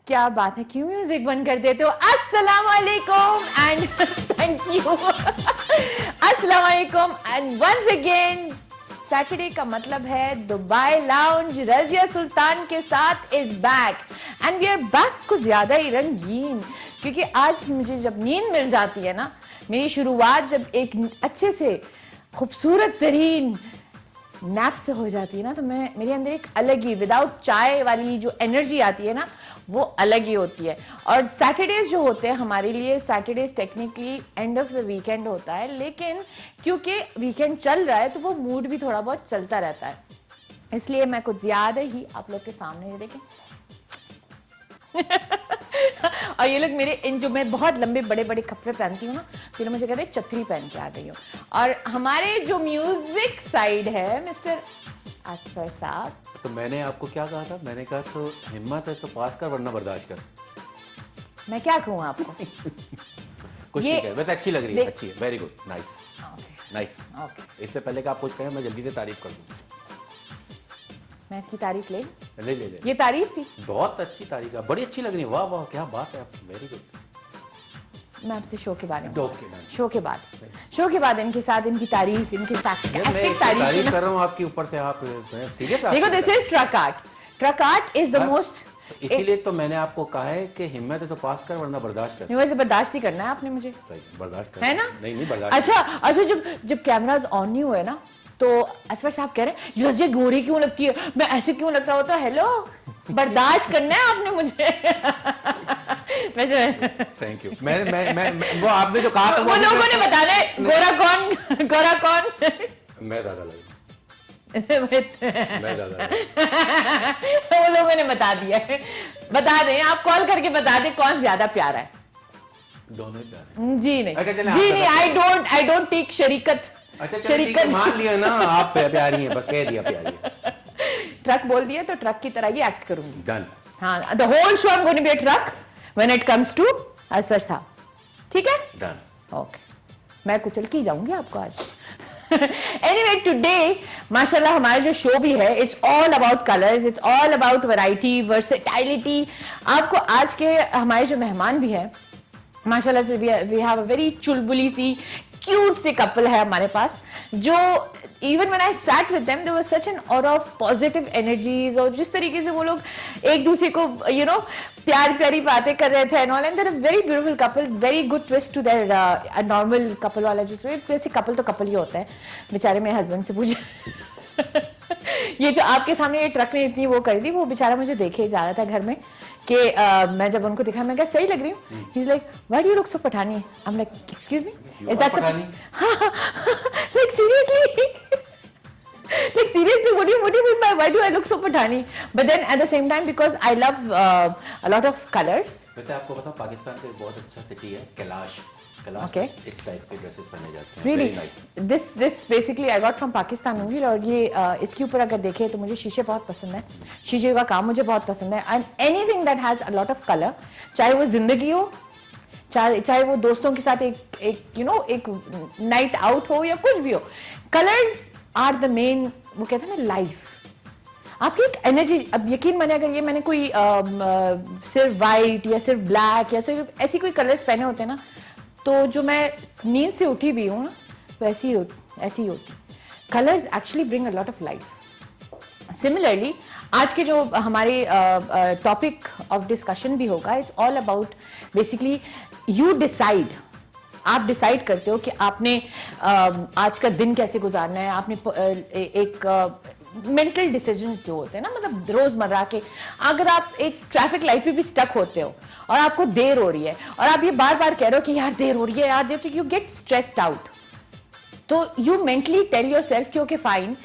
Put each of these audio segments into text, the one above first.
क्या बात है, क्यों म्यूजिक बंद कर देते हो? अस्सलाम वालेकुम एंड थैंक यू। अस्सलाम वालेकुम एंड वंस अगेन सैटरडे का मतलब है दुबई लाउंज रजिया सुल्तान के साथ is back and we are back कुछ ज्यादा ही रंगीन, क्योंकि आज मुझे जब नींद मिल जाती है ना, मेरी शुरुआत जब एक अच्छे से खूबसूरत तरीन नैप से हो जाती है ना, तो मैं मेरे अंदर एक अलग ही विदाउट चाय वाली जो एनर्जी आती है ना, वो अलग ही होती है। और सैटरडेज जो होते हैं हमारे लिए, Saturdays technically end of the weekend होता है, लेकिन क्योंकि वीकेंड चल रहा है तो वो मूड भी थोड़ा बहुत चलता रहता है, इसलिए मैं कुछ ज्यादा ही आप लोग के सामने ये देखें। और ये लोग मेरे इन जो मैं बहुत लंबे बड़े बड़े कपड़े पहनती हूँ ना, फिर मुझे कहते हैं छतरी पहन के आ गई हूँ। और हमारे जो म्यूजिक साइड है मिस्टर असफर साहब, तो मैंने आपको क्या कहा था? मैंने कहा तो हिम्मत है तो पास कर वरना बर्दाश्त कर। मैं क्या कहूँ आपको? कुछ ये नहीं कह, वैसे अच्छी लग रही है, अच्छी है, very good, nice nice. Okay, इससे पहले कि आप कुछ कहें मैं जल्दी से तारीफ कर दूं। मैं इसकी तारीफ ले ले ले ले, ये तारीफ थी, बहुत अच्छी तारीफ है, बड़ी अच्छी लग रही है, वाह वाह क्या बात है, वेरी गुड। मैं आपसे शो के बारे में शो के शो के बाद इनके साथ इनकी तारीफ, इनके साथ मैं तारीफ कर रहा हूँ आपकी ऊपर से, आप सीरियस? देखो this is truck art, truck art is the most, इसीलिए तो मैंने आपको कहा है कि हिम्मत है तो पास कर वरना बर्दाश्त कर। वैसे बर्दाश्त ही करना है आपने मुझे, बर्दाश्त कर है ना? नहीं बर्दाश्त। अच्छा जब कैमराज ऑन नहीं हुए ना, तो असफर साहब कह रहे हैं रजिया गोरी क्यों लगती है, मैं ऐसे क्यों लगता होता, हेलो बर्दाश्त करना है आपने मुझे। Thank you. मैं वो आपने जो कहा था वो लोगों ने बताना है गोरा कौन। मैं ज्यादा लग वो लोगों ने बता दिया है, बता दें, आप कॉल करके बता दें कौन ज्यादा प्यारा है। दोनों प्यारे जी नहीं, अच्छा, जी नहीं, आई डोंट टेक शरीकत। अच्छा शरीकत मान लिया ना, आप प्यारी हैं, बस कह दिया प्यारी है। ट्रक बोल दिया तो ट्रक की तरह ही एक्ट करूंगी। डन। हाँ, the whole show I am going to be a truck when it comes to Asfar साहब, ठीक है? डन। ओके, मैं कुचल के जाऊंगी आपको आज। Anyway, today, माशाल्लाह हमारा जो शो भी है, it's all about colors, it's all about variety, versatility। आपको आज के हमारे जो मेहमान भी हैं, माशाल्लाह से we have a very चुलबुली सी क्यूट से कपल है हमारे पास, जो even when I sat with them, there was such an aura of positive energies, और जिस तरीके से वो लोग एक दूसरे को प्यार प्यारी बातें कर रहे थे and all, and they're a very beautiful couple, very good twist to their a normal couple वाला जो वैसे कपल तो कपल ही होता है, बेचारे मेरे हस्बैंड से पूछे। ये जो आपके सामने ये ट्रक ने इतनी वो कर दी, वो बेचारा मुझे देखे जा रहा था घर में कि मैं जब उनको दिखा, मैं कहा सही लग रही हूँ, he is like why do you look so Pathani, I am like excuse me, is that Pathani? Like seriously, like seriously, what do you mean by why do I look so patani? But then at the same time, because I love a lot of colors. वैसे आपको पता पाकिस्तान का एक बहुत अच्छा city है Kailash, Okay. इस type के ड्रेसेस पहने जाते हैं। Really, Very nice. this basically I got from Pakistan only, और ये इसके ऊपर अगर देखें तो मुझे शीशे बहुत पसंद है, शीशे का काम मुझे बहुत पसंद है, and anything that has a lot of color, चाहे वो जिंदगी हो, चाहे वो दोस्तों के साथ एक नाइट आउट हो या कुछ भी हो, कलर्स आर द मेन, वो कहते हैं ना लाइफ, आपकी एक एनर्जी। अब यकीन माने अगर ये मैंने कोई सिर्फ वाइट या सिर्फ ब्लैक या सिर्फ ऐसी कोई कलर्स पहने होते ना, तो जो मैं नींद से उठी भी हूँ ना, तो ऐसी ही होती। Colours actually bring a lot of life. Similarly आज के जो हमारे टॉपिक ऑफ डिस्कशन भी होगा, it's all about basically you decide, आप डिसाइड करते हो कि आपने आज का दिन कैसे गुजारना है। आपने एक मेंटल डिसीजंस जो होते हैं ना, मतलब रोजमर्रा के, अगर आप एक ट्रैफिक लाइट पे भी स्टक होते हो और आपको देर हो रही है और आप ये बार बार कह रहे हो कि यार देर हो रही है, यार देर, तो यू गेट स्ट्रेस्ड आउट, तो you mentally tell yourself कि okay fine,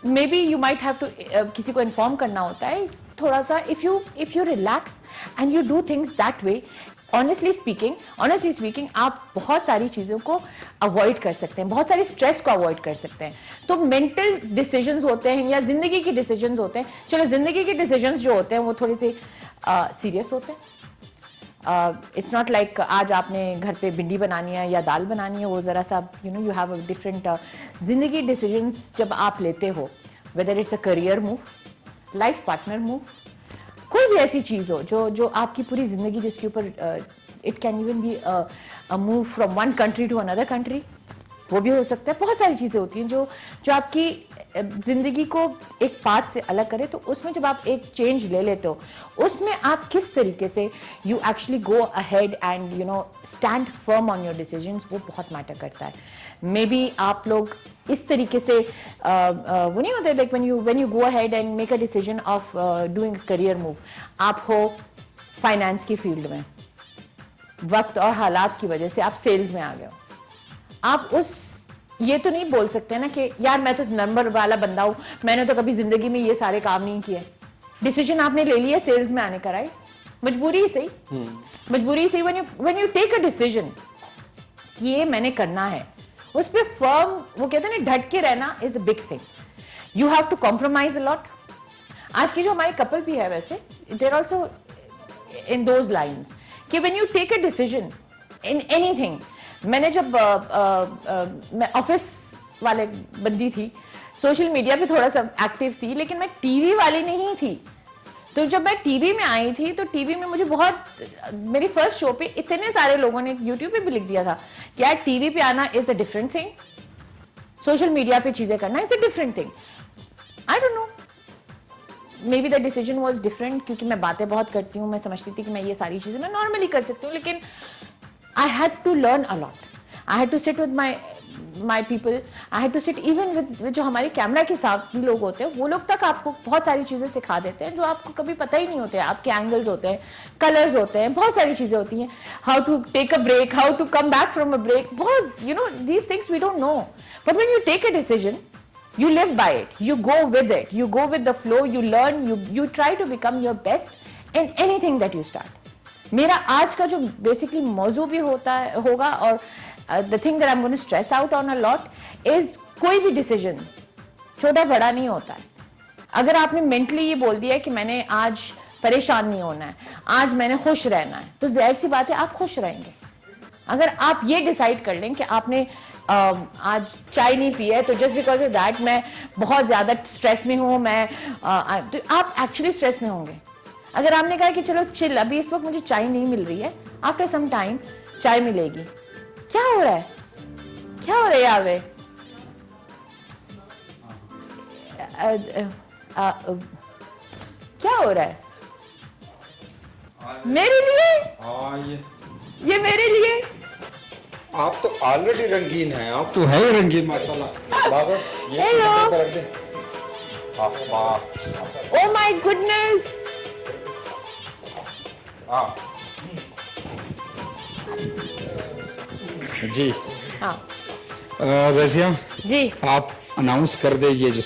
maybe you might have to किसी को इन्फॉर्म करना होता है थोड़ा सा, if you relax and you do things that way, honestly speaking आप बहुत सारी चीजों को अवॉइड कर सकते हैं, बहुत सारे स्ट्रेस को अवॉइड कर सकते हैं। तो मेंटल डिसीजंस होते हैं या जिंदगी के डिसीजंस होते हैं, चलो जिंदगी के डिसीजंस जो होते हैं वो थोड़े से सीरियस होते हैं। इट्स नॉट लाइक आज आपने घर पे भिंडी बनानी है या दाल बनानी है, वो जरा सा यू हैव अ डिफरेंट जिंदगी डिसीजंस जब आप लेते हो, whether it's a career move, life partner move, कोई भी ऐसी चीज हो जो जो आपकी पूरी जिंदगी जिसके ऊपर it can even be a move from one country to another country, वो भी हो सकता है। बहुत सारी चीजें होती हैं जो जो आपकी जिंदगी को एक पार्ट से अलग करे। तो उसमें जब आप एक चेंज ले लेते हो, उसमें आप किस तरीके से you actually go ahead and you know stand firm on your decisions, वो बहुत मैटर करता है। मे बी आप लोग इस तरीके से वो नहीं होते, like when you go ahead and make a decision of doing career move, आप हो फाइनेंस की फील्ड में, वक्त और हालात की वजह से आप सेल्स में आ गए हो, आप उस ये तो नहीं बोल सकते ना कि यार मैं तो नंबर वाला बंदा हूं, मैंने तो कभी जिंदगी में ये सारे काम नहीं किए। डिसीजन आपने ले लिया सेल्स में आने का, राइट? मजबूरी ही सही, मजबूरी ही सही। When you take a decision कि ये मैंने करना है, उस पर फर्म, वो कहते हैं ना, ढट के रहना is a big thing. You have to compromise a lot. आज की जो हमारे कपल भी है, वैसे they're also in those lines कि when you take a decision in anything. मैंने जब मैं ऑफिस वाले बंदी थी, सोशल मीडिया पे थोड़ा सा एक्टिव थी, लेकिन मैं टीवी वाली नहीं थी। तो जब मैं टीवी में आई थी तो टीवी में मुझे बहुत, मेरी फर्स्ट शो पे इतने सारे लोगों ने यूट्यूब पे भी लिख दिया था कि यार टीवी पे आना is a different thing, social media पे चीजें करना is a different thing. I don't know, may be the decision was different, क्योंकि मैं बातें बहुत करती हूँ, मैं समझती थी कि मैं ये सारी चीजें मैं नॉर्मली कर सकती हूँ, लेकिन I had to learn a lot. I had to sit with my people. I had to sit even with जो हमारे कैमरा के साथ भी लोग होते हैं, वो लोग तक आपको बहुत सारी चीजें सिखा देते हैं जो आपको कभी पता ही नहीं होते हैं। आपके एंगल्स होते हैं, कलर्स होते हैं, बहुत सारी चीजें होती हैं। How to take a break, how to come back from a break, बहुत you know these things we don't know, but when you take a decision you live by it, you go with it, you go with the flow, you learn, you try to become your best in anything that you start. मेरा आज का जो basically मौजू भी होगा, और the thing that I am going to stress out on a lot is कोई भी डिसीजन छोटा बड़ा नहीं होता है। अगर आपने मेंटली ये बोल दिया है कि मैंने आज परेशान नहीं होना है, आज मैंने खुश रहना है, तो जाहिर सी बात है आप खुश रहेंगे। अगर आप ये डिसाइड कर लें कि आपने आज चाय नहीं पी है, तो जस्ट बिकॉज ऑफ दैट मैं बहुत ज्यादा स्ट्रेस में हूं, मैं तो आप एक्चुअली स्ट्रेस में होंगे। अगर आपने कहा कि चलो चिल, अभी इस वक्त मुझे चाय नहीं मिल रही है, आफ्टर सम टाइम चाय मिलेगी, क्या हो रहा है, क्या हो रहा है यहाँ पे? क्या हो रहा है मेरे लिए? ये मेरे लिए। आप तो ऑलरेडी रंगीन हैं, आप तो है ही रंगीन माशाल्लाह। बाबा ये रख दे। Oh my goodness. जी हाँ रज़िया जी, आप अनाउंस कर दे ये जो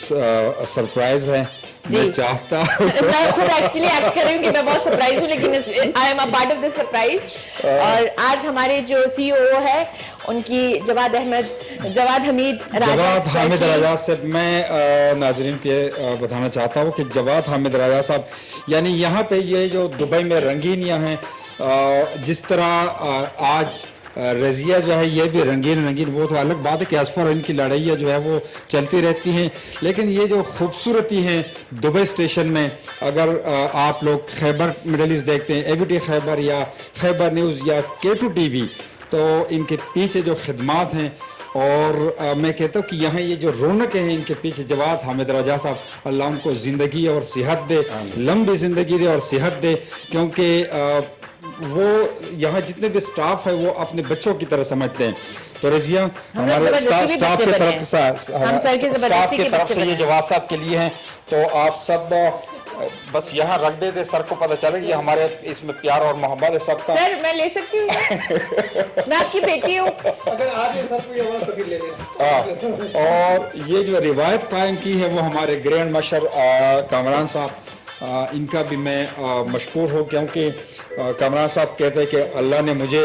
सरप्राइज है। मैं चाहता मैं खुद एक्चुअली एक्ट कर रही हूँ कि मैं बहुत सरप्राइज हूँ, लेकिन आई am a part of this surprise. और आज हमारे जो सीईओ है उनकी जवाद हामिद राजा से मैं नाजरीन के बताना चाहता हूँ कि जवाद हामिद राजा साहब, यानी यहाँ पे ये जो दुबई में रंगीनियाँ हैं, जिस तरह आज रज़िया जो है ये भी रंगीन, वो तो अलग बात है कि असफर इनकी लड़ाइयाँ जो है वो चलती रहती हैं, लेकिन ये जो खूबसूरती है दुबई स्टेशन में, अगर आप लोग खैबर मिडल ईस्ट देखते हैं, एवीटी खैबर या खैबर न्यूज़ या K2 TV, तो इनके पीछे जो खिदमात हैं, और मैं कहता हूँ कि यहाँ ये जो रौनक है इनके पीछे, जवाद हामिद राजा साहब, अल्लाह उनको ज़िंदगी और सेहत दे, लंबी ज़िंदगी दे और सेहत दे, क्योंकि वो यहाँ जितने भी स्टाफ है वो अपने बच्चों की तरह समझते हैं। तो रज़िया हमारे स्टाफ की तरफ से ये जवाद साहब के लिए हैं, तो आप सब बस यहाँ रख दे दे, सर को पता चले कि हमारे इसमें प्यार और मोहब्बत है सबका। सर मैं ले सकती हूँ? मैं आपकी बेटी हूँ। अगर आज ये सर को ये आवाज़ तो फिर ले लेना। और ये जो रिवायत कायम की है वो हमारे ग्रैंड मास्टर कामरान साहब, इनका भी मैं मशकूर हूँ, क्योंकि कामरान साहब कहते हैं कि अल्लाह ने मुझे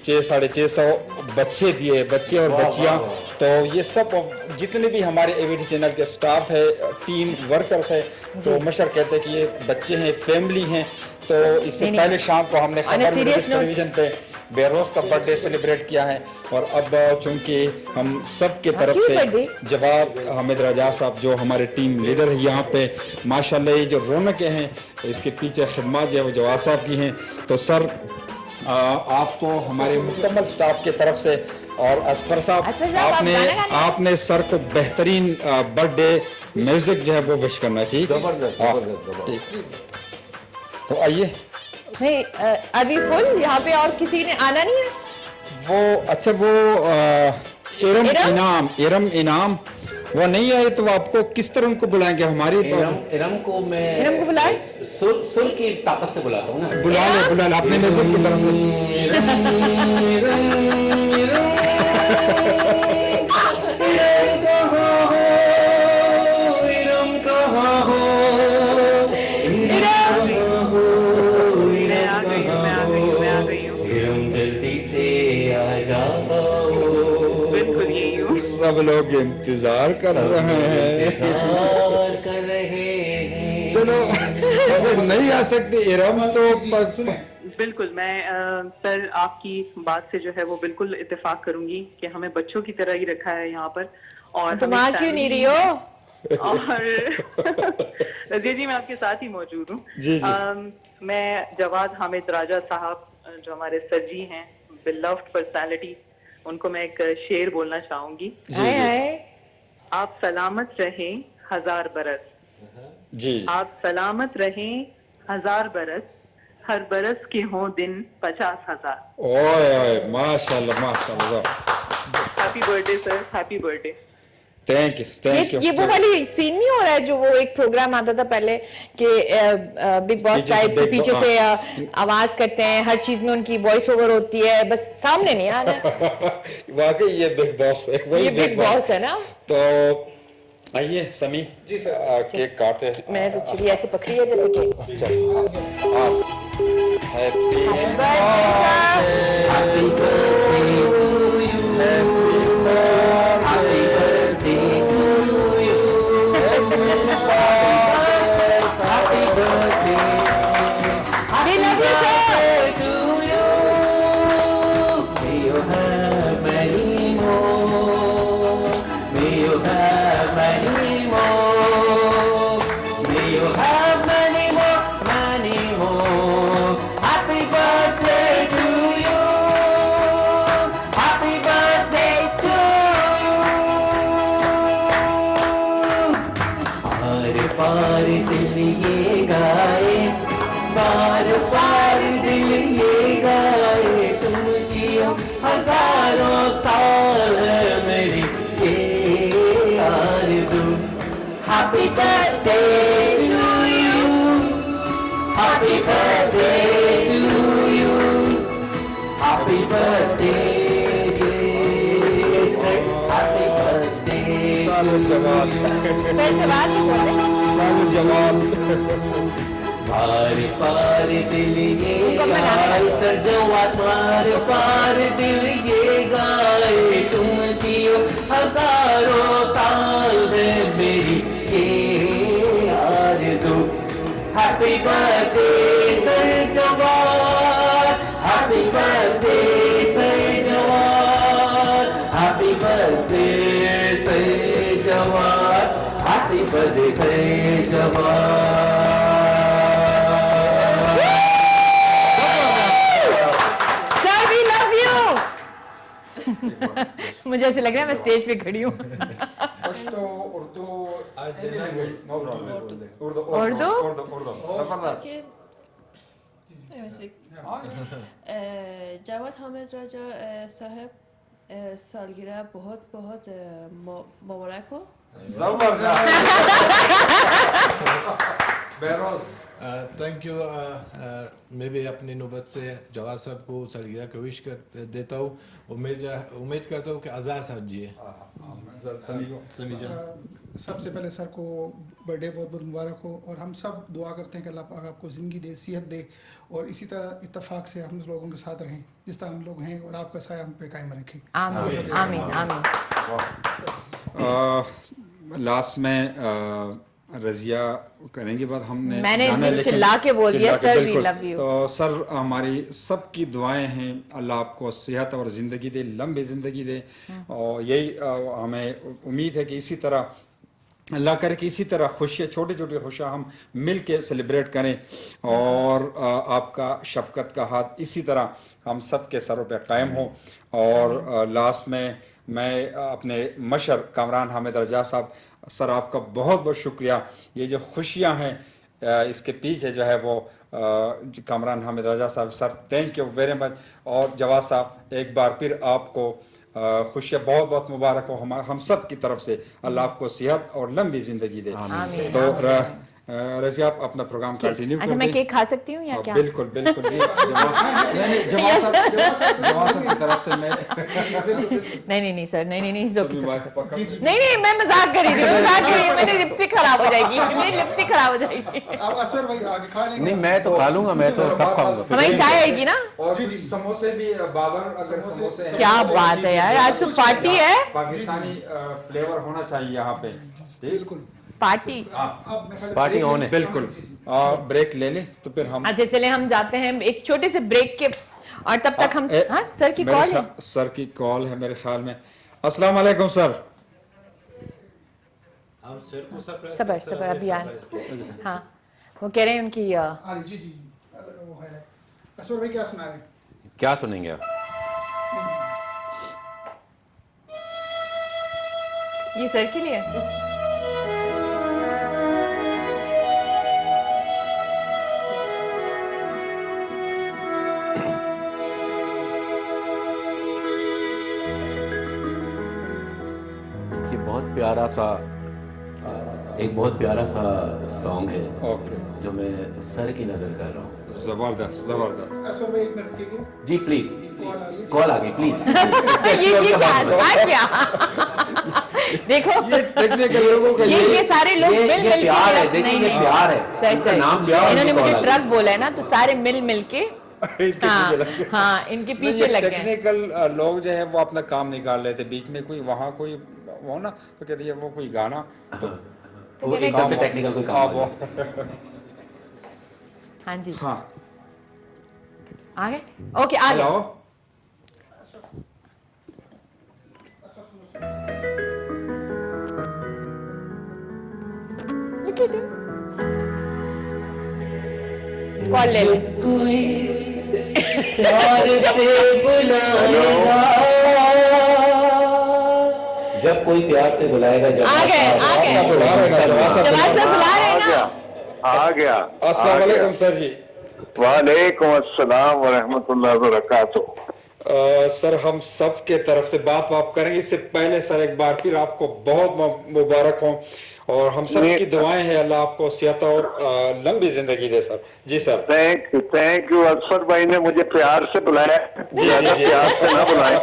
600-650 बच्चे दिए, बच्चे और बच्चियाँ। तो ये सब जितने भी हमारे एवीटी चैनल के स्टाफ है, टीम वर्कर्स है, तो मशर कहते हैं कि ये बच्चे हैं, फैमिली हैं। तो इससे पहले शाम को हमने खबर टेलीविजन पे बेरोज का बर्थडे सेलिब्रेट किया है। और अब चूंकि हम सब के तरफ क्यों से birthday? जवाब हामिद रजा साहब जो हमारे टीम लीडर है यहाँ पे, माशाल्लाह ये जो रौनकें हैं इसके पीछे खिदमत जो है वो जवाद साहब की हैं। तो सर आपको हमारे मुकम्मल स्टाफ की तरफ से और असफर साहब असफर साहब, आप आपने गाना गाने? आपने सर को बेहतरीन बर्थडे म्यूजिक जो है वो विश करना है। ठीक, जबरदस्त ठीक। तो आइए नहीं, अभी फुल यहाँ पे और किसी ने आना नहीं है। वो अच्छा वो इरम इरम? इनाम, इरम इनाम वो नहीं आए तो आपको किस तरह उनको बुलाएंगे? हमारी इरम को मैं इरम को बुलाएं? सुर की ताकत से बुलाता हूँ ना। बुला ले अपने म्यूजिक की तरफ से। सब लोग इंतजार कर रहे हैं। चलो अगर नहीं आ सकते इरम तो बिल्कुल मैं सर आपकी बात से जो है वो बिल्कुल इत्तेफाक करूंगी कि हमें बच्चों की तरह ही रखा है यहाँ पर। और तुम आ क्यों नहीं रही हो? और रजिया जी मैं आपके साथ ही मौजूद हूँ। जी, जी। मैं जवाद हामिद राजा साहब जो हमारे सर जी हैं, बिलव्ड पर्सनालिटी, उनको मैं एक शेर बोलना चाहूंगी। हाय हाय। आप सलामत रहें हजार बरस, जी, आप सलामत रहें हजार बरस, हर बरस के हों दिन 50,000। ओए ओए माशाल्लाह माशाल्लाह। Happy birthday sir, happy birthday. Thank you ये वो वाली सीन नहीं हो रहा है जो वो एक प्रोग्राम आता था पहले कि बिग बॉस पीछे से टाइप Big पीछे Boss, से आवाज करते हैं, हर चीज में उनकी वॉइस ओवर होती है, बस सामने नहीं आ रहा है। वाकई ये बिग बॉस है, वही ये बिग बॉस है ना। तो आइए समी जी सर। केक काटते हैं। मैंने तो चिड़ी ऐसे पकड़ी है जैसे कि चलो आप happy We love you, sir. पार दिल ये गाए, बार बार दिल ये गाए, तुम जियो हजारों साल मेरी ये आरज़ू। Happy birthday to you, happy birthday to you, happy birthday happy birthday सालो जवाब फिर से बात नहीं बोले। सालो जवाब पार पार दिल ये गाए, सजवात पार पार दिल ये गाए, तुम जियो हजारों साल मेरी ये आरज़ू। हैप्पी बर्थडे सर जवान, हैप्पी बर्थडे सर जवान, हैप्पी बर्थडे सर जवान, हैप्पी बर्थडे सर जवान। Sir, we love you. मुझे ऐसे लग रहा है मैं स्टेज पे खड़ी हूँ। पश्तो उर्दू जवाद हामिद राजा साहब सालगिरह बहुत बहुत मुबारक हो। Thank you. मैं भी अपनी नौबत से जवाद साहब को सालगिरह का विश कर देता हूँ। उम्मीद करता हूँ कि आज़ाद साहब जिए। सबसे पहले सर को बर्थडे बहुत बहुत मुबारक हो, और हम सब दुआ करते हैं कि अल्लाह पाक आपको ज़िंदगी दे, सेहत दे, और इसी तरह इत्तेफाक से हम लोगों के साथ रहें जिस तरह हम लोग हैं, और आपका साया हम पे कायम रखें। आमीन आमीन आमीन। लास्ट में रजिया करेंगे बात हमने मैंने जाना है, दिल लेकिन चिल्ला के बोल दिया, चिल्ला के, सर, we बिल्कुल। love you। तो सर हमारी सबकी दुआएं हैं, अल्लाह आपको सेहत और ज़िंदगी दे, लंबी ज़िंदगी दे, और यही हमें उम्मीद है कि इसी तरह अल्लाह करे कि इसी तरह खुशियाँ, छोटी छोटी खुशियाँ हम मिल के सेलिब्रेट करें, और आपका शफकत का हाथ इसी तरह हम सब के सरों पे कायम हो। और लास्ट में मैं अपने मशर कामरान हामिद रजा साहब, सर आपका बहुत बहुत शुक्रिया। ये जो खुशियाँ हैं इसके पीछे जो है वो कामरान हामिद रजा साहब, sir thank you very much. और जवाद साहब एक बार फिर आपको खुशियाँ बहुत बहुत मुबारक हो हम सब की तरफ से। अल्लाह आपको सेहत और लंबी ज़िंदगी दे। आमीन। तो रज़िया आप अपना प्रोग्राम कंटिन्यू कर अच्छा, मैं दें। केक खा सकती हूँ या क्या? बिल्कुल बिल्कुल जी। जवाब साहब की तरफ से मैं नहीं सर, नहीं सभी बात पकड़- नहीं, मैं मजाक कर रही थी, मेरी लिपस्टिक खराब हो जाएगी, मेरी लिपस्टिक खराब हो जाएगी। अब असवर भाई आगे खा लेंगे। नहीं मैं तो खा लूंगा, मैं तो सब खाऊंगा। हमारी चाय आएगी ना? और समोसे भी बाबर, अगर समोसे हैं- क्या बात है यार, आज तो पार्टी है, पाकिस्तानी फ्लेवर होना चाहिए यहाँ पे। बिल्कुल पार्टी। अब मैं पार्टी ऑन है। बिल्कुल ब्रेक ले लें तो फिर हम अच्छा चले, हम जाते हैं एक छोटे से ब्रेक के, और तब तक हम हाँ, सर की मेरे कॉल है। सर की कॉल है मेरे ख्याल में। अस्सलाम वालेकुम सर। हम सर को सरप्राइज सबर अभी आ, हाँ वो कह रहे हैं उनकी हाँ जी जी वो है। असवर भाई क्या सुना रहे हैं? क्या सुनेंगे आप? ये सर के लिए ये बहुत प्यारा सा, एक बहुत प्यारा सा सॉन्ग है ओके, जो मैं सर की नजर कर रहा हूँ। जबरदस्त जबरदस्त। असवर भाई एक मिनट कीजिए, जी प्लीज, कॉल आ रही है। कॉल आ गई प्लीज। ये क्या देखो, ये टेक्निकल लोगों का ये सारे लोग मिल मिल के प्यार है, मेरा- देखिए नहीं, ये नहीं, प्यार है, सर इनका सर नाम प्यार है, इन्होंने इनकी मुझे कॉल आ ट्रक बोला है ना, तो सारे मिल मिल के हाँ हाँ इनके पीछे लग गए। टेक्निकल लोग जो है वो अपना काम निकाल लेते, बीच में कोई वहाँ कोई वो ना तो कहते हैं वो कोई गाना तो वो एकदम से टेक्निकल कोई काम आ गया। हाँ जी, हाँ आ गए, ओके आ हेलो गए। Look at him. कॉल ले ले। प्यार से बुलाएगा, जब कोई प्यार से बुलाएगा, जब आ गए, आ गए। बुला रहे हैं जवाब साहब। जवाब से बुला रहे हैं ना? आ गया। अस्सलाम वालेकुम सर जी। वालेकुम अस्सलाम व रहमतुल्लाहि व बरकातुहू। सर हम सब के तरफ से बात करेंगे, इससे पहले सर एक बार फिर आपको बहुत मुबारक हो, और हम सब की दुआएं हैं अल्लाह आपको सेहत और लंबी जिंदगी दे सर। जी सर थैंक यू। असफर भाई ने मुझे प्यार से बुलाया, जी, ज्यादा जी। प्यार से ना बुलाया।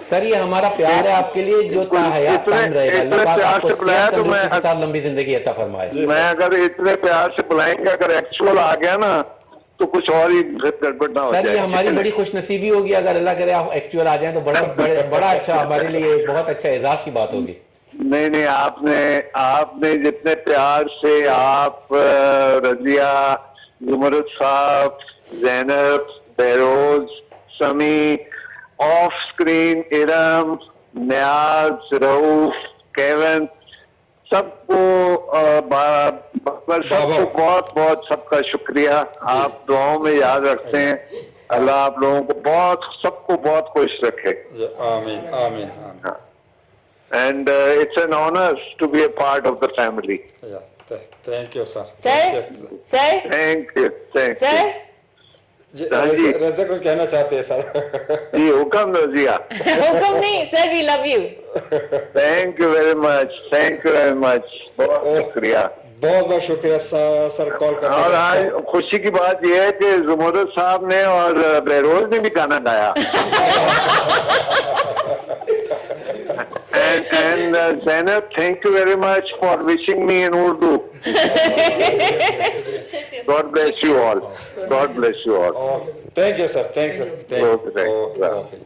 सर ये हमारा प्यार है आपके लिए, जो ताहयात कायम रहेगा। इतने अल्लाह पाक प्यार आपको से बुलाया सेहत तो तंदुरुस्ती मैं- के साथ लंबी जिंदगी अता फरमाए। मैं अगर इतने प्यार से बुलाएंगे, अगर एक्चुअल आ गया ना तो कुछ और ही गड़बड़ ना हो सर ये जाए। हमारी बड़ी खुशनसीबी होगी, अगर अल्लाह करे आप एक्चुअल आ जाएं तो बड़ा अच्छा, हमारे लिए एक बहुत अच्छा एजाज की बात होगी। नहीं आपने जितने प्यार से आप रजिया, जुमरत साहब, जैनब, बेरोज, समी, ऑफ स्क्रीन इरम, नियाज, रऊफ, केवन, सबको सबको बहुत बहुत सबका शुक्रिया। आप दुआओं में याद रखते हैं। अल्लाह आप लोगों को सबको बहुत खुश रखे। आमीन आमीन आमीन। And it's an honor to be a part of the family. Thank you sir. Sir Thank you. Sir हाँ जी। रजा कुछ कहना चाहते हैं सर? जी हुक्म रजिया। हुक्म नहीं sir, we love you. Thank you very much. बहुत शुक्रिया। बहुत बहुत शुक्रिया सर कॉल करने और का। आज खुशी की बात यह है कि जुमरत साहब ने और बेरोज ने भी गाना गाया। And Zainab, thank you very much for wishing me in Urdu. God bless you all. Thank you sir, thank you sir. Okay, thanks. Okay.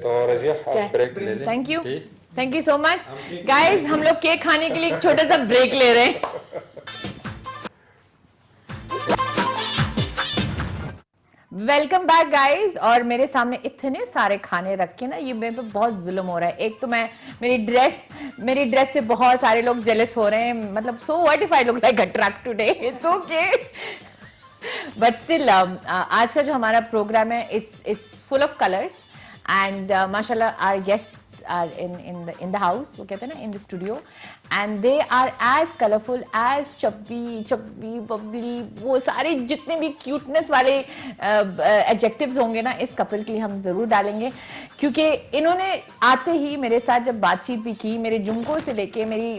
तो रजिया आप ब्रेक ले लें। Thank you. ठीक। Thank you so much guys. हम लोग cake खाने के लिए एक छोटा सा ब्रेक ले रहे हैं। Welcome back guys. और मेरे सामने इतने सारे खाने रखे ना, ये मेरे पे बहुत जुल्म हो रहा है। एक तो मैं मेरी ड्रेस से बहुत सारे लोग जेलस हो रहे हैं, मतलब so what if I look like a truck today, it's okay but still आज का जो हमारा प्रोग्राम है it's full of colours and माशाल्लाह our guests are in the house, वो कहते हैं ना, in the studio, and they are as colorful as chubby bubbly, वो सारे जितने भी cuteness वाले adjectives होंगे ना इस कपल के लिए हम जरूर डालेंगे, क्योंकि इन्होंने आते ही मेरे साथ जब बातचीत भी की, मेरे झुमकों से लेके मेरी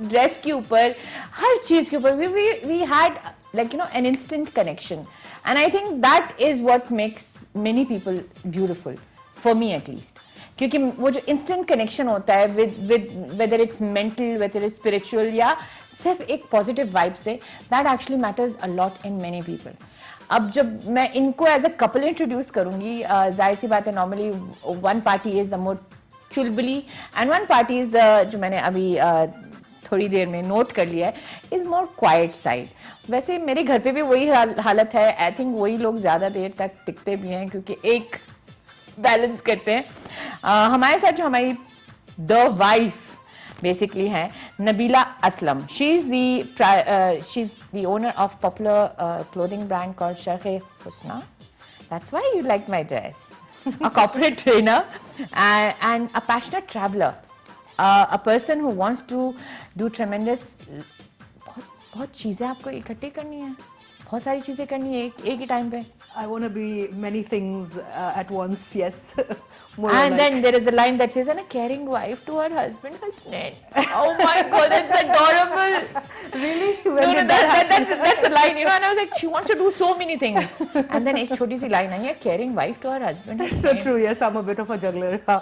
ड्रेस के ऊपर, हर चीज के ऊपर we had like an instant connection, and I think that is what makes many people beautiful, for me at least. क्योंकि वो जो इंस्टेंट कनेक्शन होता है with whether it's mental, whether it's spiritual, या सिर्फ एक पॉजिटिव वाइब से, that actually matters a lot in many people. अब जब मैं इनको एज अ कपल इंट्रोड्यूस करूंगी, जाहिर सी बात है, normally one party is the more Chulbuli and one party is the, जो मैंने अभी थोड़ी देर में नोट कर लिया है, इज मोर क्वाइट साइड. वैसे मेरे घर पे भी वही हालत है. आई थिंक वही लोग ज्यादा देर तक टिकते भी हैं क्योंकि एक बैलेंस करते हैं. हमारे साथ जो हमारी द वाइफ बेसिकली है Nabeela Aslam. She is the owner of popular clothing brand called Sharkhe Husna. That's why you like my dress. A corporate trainer and a passionate traveler, a person who wants to do tremendous. बहुत चीजें आपको इकट्ठी करनी है, बहुत सारी चीजें करनी है एक ही टाइम पे. I want to be many things at once, yes. And then there is a line that says, and a caring wife to her husband Hasnain. Oh my God, that's adorable. Really? No, that's a line, you know, and I was like, she wants to do so many things. And then एक छोटी सी line आई है, caring wife to her husband Hasnain. So true, yes, I'm a bit of a juggler. No,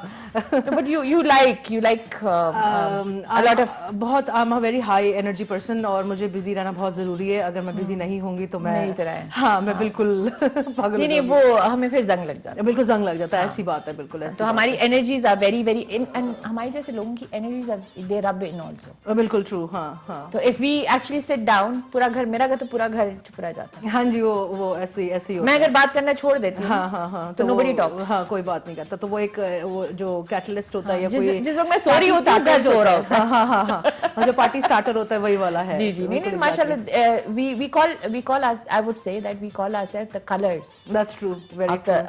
but you like a lot of. बहुत, I'm a very high energy person और मुझे busy रहना बहुत जरूरी है. अगर मैं busy नहीं होंगी तो मैं नहीं तरह है. हाँ, मैं बिल्कुल पागल. नहीं, वो हमें फिर जंग लग जाता है. बिल्कुल जंग लग जाता है. ऐसी बात है, बिल्कुल. तो हमारी energies are very very in, and हमारे जैसे लोगों की एनर्जीज आर दे रब इन आल्सो. बिल्कुल ट्रू. हाँ हाँ. तो if we actually sit down, पूरा घर, मेरा घर तो पूरा घर चुप रह जाता है. हाँ जी, वो ऐसे ही होता मैं अगर बात करना छोड़ देती हूँ, हाँ, तो नोबडी टॉक. हाँ, कोई बात नहीं करता. तो वो एक वो जो कैटलिस्ट होता है, या कोई जिस वक्त मैं सो रही होती हूँ घर सो रहा होता है. हाँ, जो पार्टी स्टार्टर होता है वही वाला है. जी नहीं, माशाल्लाह. we call us, I would say that we call ourselves the colors. That's true, very true.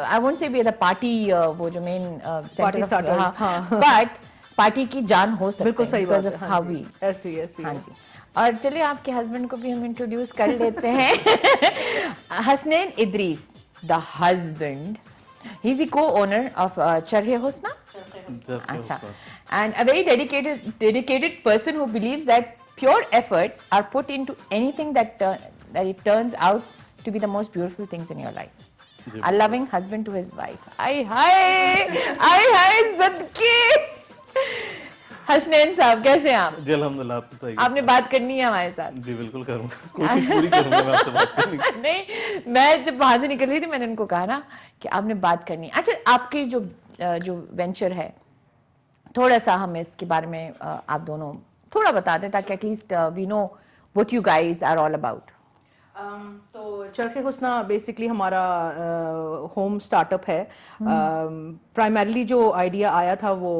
I won't say we are the party, वो जो main party starters, हाँ. But पार्टी की जान हो सकती है. बिल्कुल सही बात है. how we ऐसी हाँ जी. और चलिए आपके हस्बैंड को भी हम इंट्रोड्यूस कर लेते हैं. Hasnain Idris, the husband. He is the co-owner of Charhe Husna. अच्छा. And a very dedicated person who believes that pure efforts are put into anything that it turns out to be the most beautiful things in your life. A loving husband to his wife. Hi, सदके. हसनैन साहब, कैसे हैं आप? जी अल्हम्दुलिल्लाह. आप बताइए. आपने बात करनी है हमारे साथ? जी बिल्कुल करूँगा, कोशिश पूरी करूँगा मैं आपसे बात करने की. नहीं, मैं जब वहां से निकल रही थी मैंने उनको कहा ना कि आपने बात करनी है. अच्छा, आपकी जो वेंचर है, थोड़ा सा हमें इसके बारे में आप दोनों थोड़ा बता दें ताकि at least we know what you guys are all about. तो चरखे हुस्ना बेसिकली हमारा होम स्टार्टअप है. प्राइमरली जो आइडिया आया था वो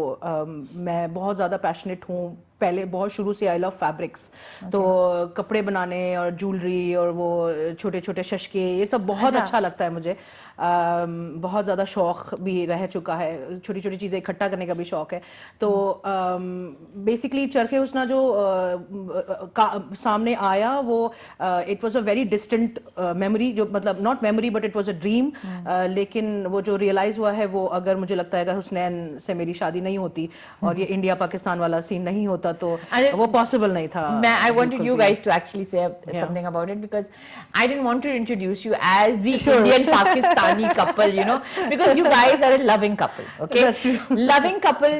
मैं बहुत ज़्यादा पैशनेट हूँ पहले, बहुत शुरू से. I love fabrics. तो कपड़े बनाने और ज्वेलरी और वो छोटे छोटे शशके, ये सब बहुत अच्छा लगता है मुझे. बहुत ज़्यादा शौक़ भी रह चुका है. छोटी छोटी चीज़ें इकट्ठा करने का भी शौक़ है. तो बेसिकली चरखे हुस्ना जो सामने आया वो it was a very distant memory, जो मतलब not memory but it was a dream. लेकिन वो जो रियलाइज़ हुआ है वो, अगर मुझे लगता है अगर हुसनैन से मेरी शादी नहीं होती और ये इंडिया पाकिस्तान वाला सीन नहीं होता तो वो पॉसिबल नहीं था. I wanted you guys to actually say something about it because I didn't want to introduce you as the Indian Pakistani couple, you know, because you guys are a loving couple, okay? That's true. Loving couple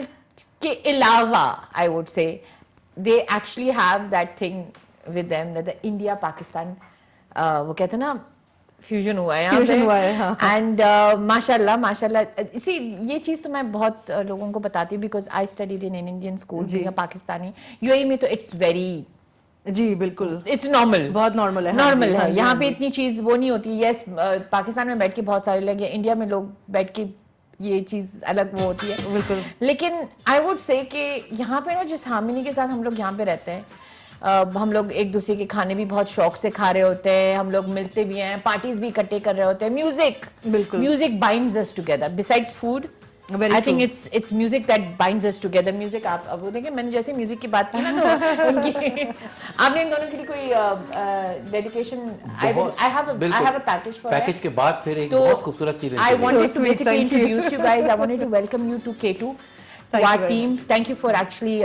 के अलावा I would say they actually have that thing with them that the India Pakistan वो कहते हैं ना fusion हुआ है यहाँ Fusion पे हुआ है, हाँ। एंड माशाल्लाह माशाल्लाह इसी ये चीज तो मैं बहुत लोगों को बताती हूँ because I studied in Indian school जी। पाकिस्तानी यूएई में तो इट्स वेरी जी बिल्कुल इट्स नॉर्मल बहुत नॉर्मल है, हाँ नॉर्मल जी, हाँ है जी, यहाँ हाँ पे जी। इतनी चीज वो नहीं होती यस पाकिस्तान में बैठ के बहुत सारे लोग इंडिया में लोग बैठ के ये चीज अलग वो होती है बिल्कुल लेकिन आई वुड से कि यहाँ पे ना जिस हार्मनी के साथ हम लोग यहाँ पे रहते हैं हम लोग एक दूसरे के खाने भी बहुत शौक से खा रहे होते हैं हम लोग मिलते भी हैं पार्टीज भी इकट्ठे कर रहे होते हैं बिल्कुल। Music binds us together besides food Very I think true. It's music that binds us together music आप अब वो देखें मैंने जैसे म्यूजिक की बात की ना तो उनकी आपने इन दोनों के लिए कोई dedication I have a package for package के बाद फिर एक तो बहुत खूबसूरत चीज I wanted to sweet, basically thank you. introduce you guys. I wanted to welcome you to K2, to Thank our you very team. Thank you for actually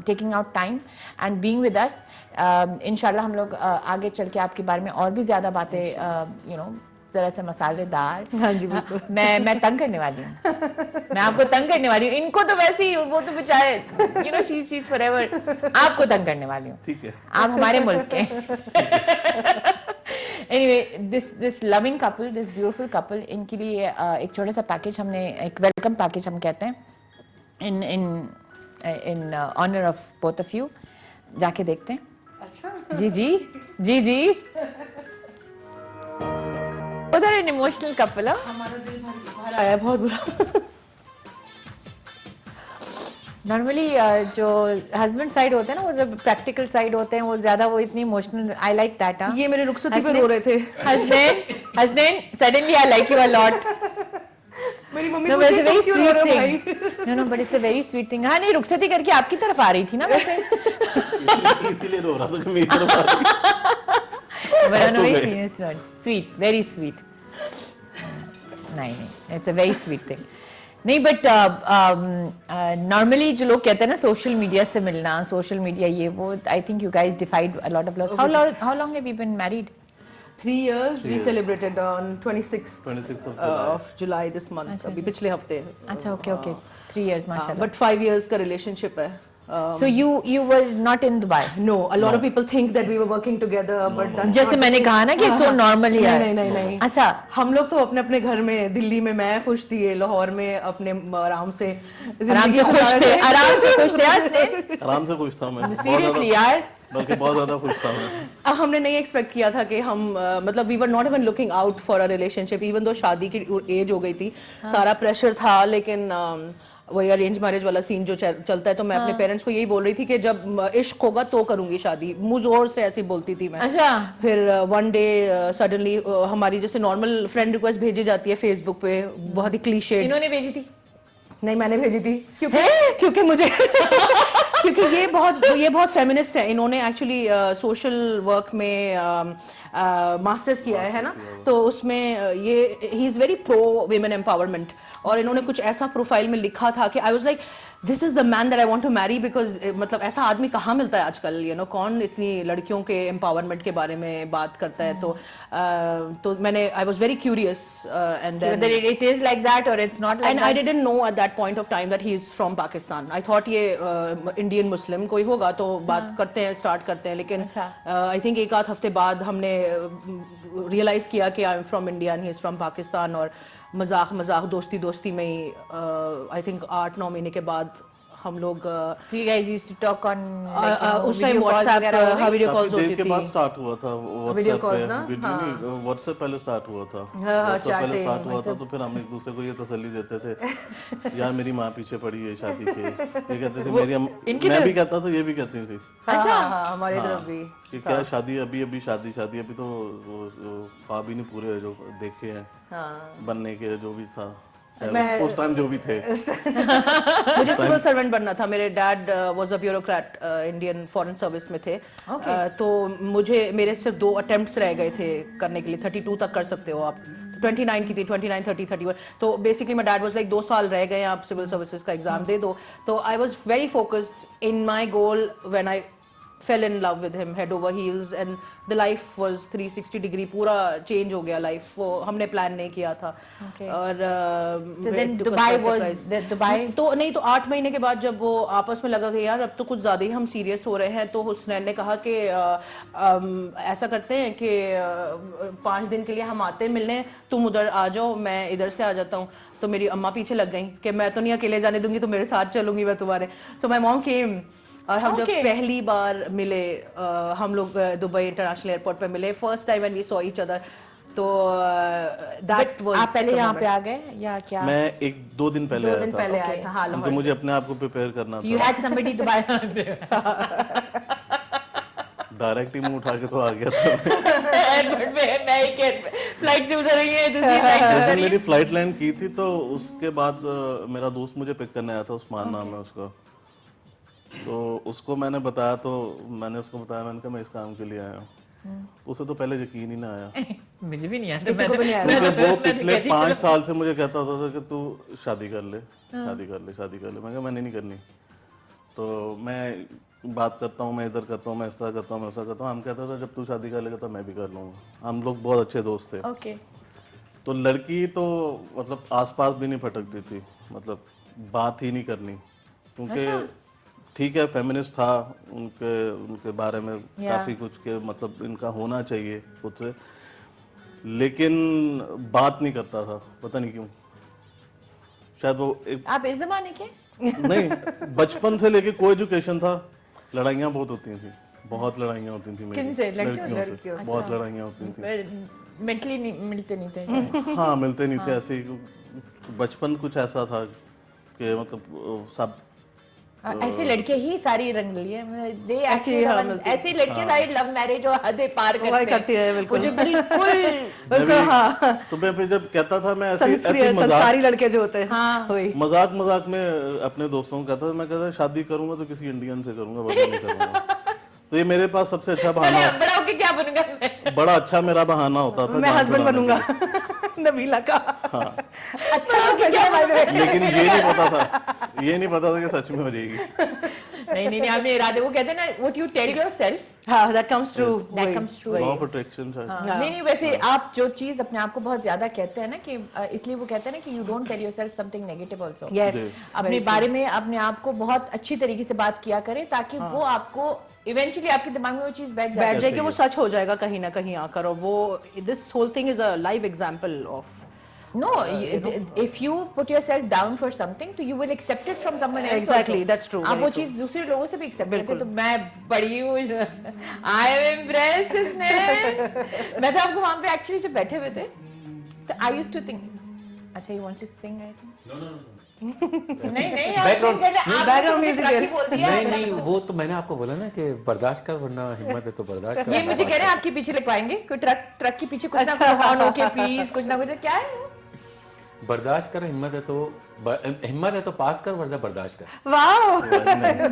taking out time and being with us. इंशाल्लाह हम लोग आगे चल के आपके बारे में और भी ज्यादा बातें यू नो जरा से मसालेदार हाँ जी बिल्कुल मैं तंग करने वाली हूँ मैं आपको तंग करने वाली हूँ इनको तो वैसे ही वो तो बेचारे you know she is forever आपको तंग करने वाली हूँ ठीक है आप हमारे मुल्क के anyway this loving couple this beautiful couple इनके लिए एक छोटा सा पैकेज हमने एक वेलकम पैकेज हम कहते हैं in honor of both of you जाके देखते हैं अच्छा जी उधर an emotional couple है हमारा दिल भर आया बहुत बुरा नॉर्मली जो हस्बैंड साइड होते हैं ना वो जब प्रैक्टिकल साइड होते हैं वो ज्यादा वो इतनी इमोशनल आई लाइक दैट ये मेरे रुखसती पे रो रहे थे husband suddenly I like you a lot मेरी मम्मी No, पूछती but it's a very है, "तुम क्यों रो sweet रहे हो thing. भाई?" No, but it's a very sweet thing. हाँ नहीं रुखसती करके आपकी तरफ आ रही थी ना वैसे इसीलिए रो रहा था कि मेरी तरफ आ रही। But on a very serious note, sweet, very sweet. नहीं, it's a very sweet thing. नहीं बट नॉर्मली जो लोग कहते हैं ना सोशल मीडिया से मिलना सोशल मीडिया ये वो I think you guys defied a lot of laws how long have you been married 3 years we celebrated on 26th 26th of July this month अभी पिछले हफ्ते अच्छा ओके 3 years माशाल्लाह but 5 years का relationship है so you were not in Dubai no a lot of people think that we were working together but that's जैसे मैंने कहा ना कि it's so normal यार नहीं अच्छा हम लोग तो अपने अपने घर में दिल्ली में मैं खुश थी लाहौर में अपने आराम से खुश थे आराम से खुश था मैं सीरियसली यार बल्कि बहुत ज्यादा खुश था मैं हमने नहीं एक्सपेक्ट किया था कि हम मतलब we were not even looking out for a relationship even though शादी की एज हो गई थी सारा प्रेशर था लेकिन वही अरेंज मैरिज वाला सीन जो चलता है तो मैं अपने पेरेंट्स को यही बोल रही थी कि जब इश्क होगा तो करूंगी शादी मुंह जोर से ऐसी बोलती थी मैं अच्छा फिर वन डे सडनली हमारी जैसे नॉर्मल फ्रेंड रिक्वेस्ट भेजी जाती है फेसबुक पे बहुत ही क्लीशे इन्होंने भेजी थी नहीं मैंने भेजी थी क्योंकि मुझे क्योंकि ये बहुत फेमिनिस्ट है इन्होंने एक्चुअली सोशल वर्क में मास्टर्स किया है ना तो उसमें ये ही is very pro women empowerment और इन्होंने कुछ ऐसा प्रोफाइल में लिखा था कि I was like this is the man that I want to marry because मतलब ऐसा आदमी कहाँ मिलता है आजकल यू नो कौन इतनी लड़कियों के एम्पावरमेंट के बारे में बात करता है तो मैंने I was very curious and then it is like that or it's not like and that? I didn't know at that point of time that he is from Pakistan. I thought ये Indian Muslim कोई होगा तो बात करते हैं start करते हैं लेकिन आई थिंक एक आध हफ्ते बाद हमने रियलाइज किया कि I am from India and he is from Pakistan और मजाक दोस्ती में ही आई थिंक 8-9 महीने के बाद हम लोग you guys used to talk on उस टाइम व्हाट्सएप वीडियो कॉल्स काफी होती देर के थी बाद स्टार्ट हुआ था Video व्हाट्सएप calls पे ना? वीडियो नहीं व्हाट्सएप पहले स्टार्ट हुआ था हाँ, WhatsApp पहले chatting, स्टार्ट हुआ था तो फिर हम एक दूसरे को ये तसल्ली देते थे यार मेरी माँ पीछे पड़ी है शादी के ये कहते थे मेरी मैं भी कहता था ये भी कहती थी अच्छा हमारी तरफ भी कि क्या शादी अभी शादी अभी तो ख्वाब ही नहीं पूरे हुए जो देखे हैं बनने के जो भी था उस टाइम जो भी थे मुझे सिविल सर्वेंट बनना था मेरे dad was a bureaucrat Indian foreign service में थे तो मेरे सिर्फ 2 अटेम्प्ट्स रह गए थे करने के लिए 32 तक कर सकते हो आप 29 की थी 29 30 31 तो basically my dad was like 2 साल रह गए आप सिविल सर्विसेज का एग्जाम दे दो तो आई was very focused in my goal when I fell in love with him head over heels and the life was 360 degree, पूरा change हो गया life, वो हमने plan नहीं किया था. Okay. और So then Dubai was Dubai. तो नहीं, तो 8 महीने के बाद जब वो आपस में लगा कि यार अब तो कुछ ज़्यादा ही हम सीरियस हो रहे हैं, तो हुसनैन ने कहा कि ऐसा करते हैं कि 5 दिन के लिए हम आते हैं मिलने, तुम उधर आ जाओ, मैं इधर से आ जाता हूँ. तो मेरी अम्मा पीछे लग गई कि मैं तो नहीं अकेले जाने दूंगी, तो मेरे साथ चलूंगी मैं तुम्हारे. सो माय मॉम केम और हम जब पहली बार मिले, हम लोग दुबई इंटरनेशनल एयरपोर्ट पे मिले, first time when we saw each other. तो दैट वाज. आप पहले यहाँ पे आ गए या क्या? मैं 1-2 दिन पहले आया था. 2 दिन पहले आया था. हाँ, क्योंकि मुझे अपने आप को प्रिपेयर करना था. You had somebody to buy. Direct ही मुंह उठा के तो आ गया था. एयरपोर्ट में मैं एक फ्लाइट से उतर रही है, दूसरी फ्लाइट से उतर रही है. मेरी फ्लाइट लैंड की थी, तो उसके बाद मेरा दोस्त मुझे पिक करने आया था, उस्मान नाम है उसका. तो उसको मैंने बताया, तो मैंने उसको बताया, मैंने कहा मैं इस काम के लिए आया हूँ. उसे तो पहले यकीन ही ना आया. मुझे भी नहीं आता. वो पिछले 5 साल से मुझे कहता होता था कि तू शादी कर ले, शादी कर ले, शादी कर ले. मैं कहा मैंने नहीं करनी. तो मैं बात करता हूँ, मैं इधर करता हूँ, मैं ऐसा करता हूँ, मैं ऐसा करता हूँ. हम कहता था जब तू शादी कर लेगा तो मैं भी कर लूँगा. हम लोग बहुत अच्छे दोस्त थे. ओके. तो लड़की तो मतलब आसपास भी नहीं फटकती थी, मतलब बात ही नहीं करनी. क्योंकि ठीक है, फेमिनिस्ट था, उनके बारे में काफ़ी कुछ के मतलब इनका होना चाहिए खुद से, लेकिन बात नहीं करता था. पता नहीं क्यों, शायद वो आप इस जमाने के नहीं, बचपन से लेके को एजुकेशन था. लड़ाइयाँ बहुत होती थी, बहुत लड़ाइयाँ होती थी. किनसे? लड़कियों से बहुत लड़ाइयाँ होती थी. मेंटली मिलते नहीं थे. हाँ, मिलते नहीं थे. ऐसे बचपन कुछ ऐसा था कि मतलब सब ऐसे लड़के ही सारी रंग लिए. ऐसे लड़के सारी लव मैरिज और हदें पार करते हैं. बिल्कुल. तो मैं फिर जब कहता था, मैं ऐसे संस्कारी लड़के जो होते हैं, मजाक में अपने दोस्तों को कहता था, मैं कहता शादी करूंगा तो किसी इंडियन से करूंगा, वरना नहीं करूंगा. तो ये मेरे पास सबसे अच्छा बहाना. बड़ा होके क्या बनूंगा? बड़ा अच्छा मेरा बहाना होता था. मैं हस्बैंड बनूंगा नबीला का. हाँ. अच्छा क्या बात है. लेकिन ये नहीं पता था कि सच में हो जाएगी. नहीं आपने इरादे, वो कहते हैं ना, व्हाट यू टेल योरसेल्फ, हाँ, that comes true. Law of attraction. नहीं वैसे आप जो चीज अपने आप को बहुत ज्यादा कहते हैं ना, कि इसलिए वो कहते हैं ना कि you don't tell yourself something negative also. Yes, अपने बारे में अपने आप को बहुत अच्छी तरीके से बात किया करें, ताकि वो आपको इवेंचुअली आपके दिमाग में वो चीज बैठ जाएगी, वो सच हो जाएगा कहीं ना कहीं आकर. और वो this whole thing is a live example of No, if you put yourself down for something, तो you will accept it from someone else. Exactly, that's true. आप वो चीज दूसरे लोगों से भी accept करते हैं. तो मैं बड़ी हूँ, I am impressed इसने. मैं तो आपको वहाँ पे actually जब बैठे हुए थे, तो I used to think, अच्छा you want to sing, I think. No. नहीं बैकग्राउंड म्यूजिक नहीं, वो तो मैंने आपको बोला ना कि बर्दाश्त कर, वरना हिम्मत है तो बर्दाश्त कर. ये मुझे कह रहे हैं आपके पीछे लिखवाएंगे, कोई ट्रक के पीछे कुछ ना कुछ हॉर्न होके प्लीज, कुछ ना कुछ. क्या है बर्दाश्त कर, हिम्मत है तो पास कर, वरना बर्दाश्त कर. वाह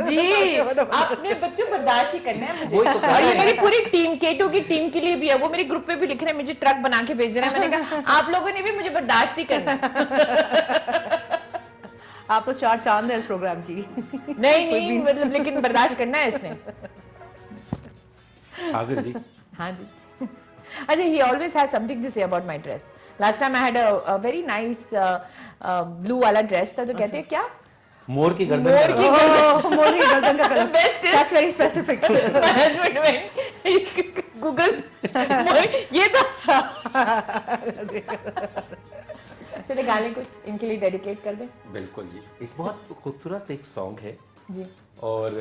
जी, आपने बच्चों बर्दाश्त ही करना है मुझे. और ये मेरी पूरी टीम, K2 की टीम के लिए भी है. वो मेरे ग्रुप पे भी लिख रहे हैं, मुझे ट्रक बना के भेज रहे हैं. मैंने कहा आप लोगों ने भी मुझे बर्दाश्त ही करना है. आप तो 4 चांद है इस प्रोग्राम की. नहीं मतलब, लेकिन बर्दाश्त करना है इसने. हाजिर जी. हाँ जी. अच्छा, he always has something to say about my dress. Last time I had a very nice blue वाला dress था, तो कहते हैं क्या? मोर की गर्दन का colour. That's very specific. My husband went Google. ये तो चलिए गाने कुछ इनके लिए डेडिकेट कर दें. बिल्कुल जी. एक बहुत खूबसूरत एक सॉन्ग है जी, और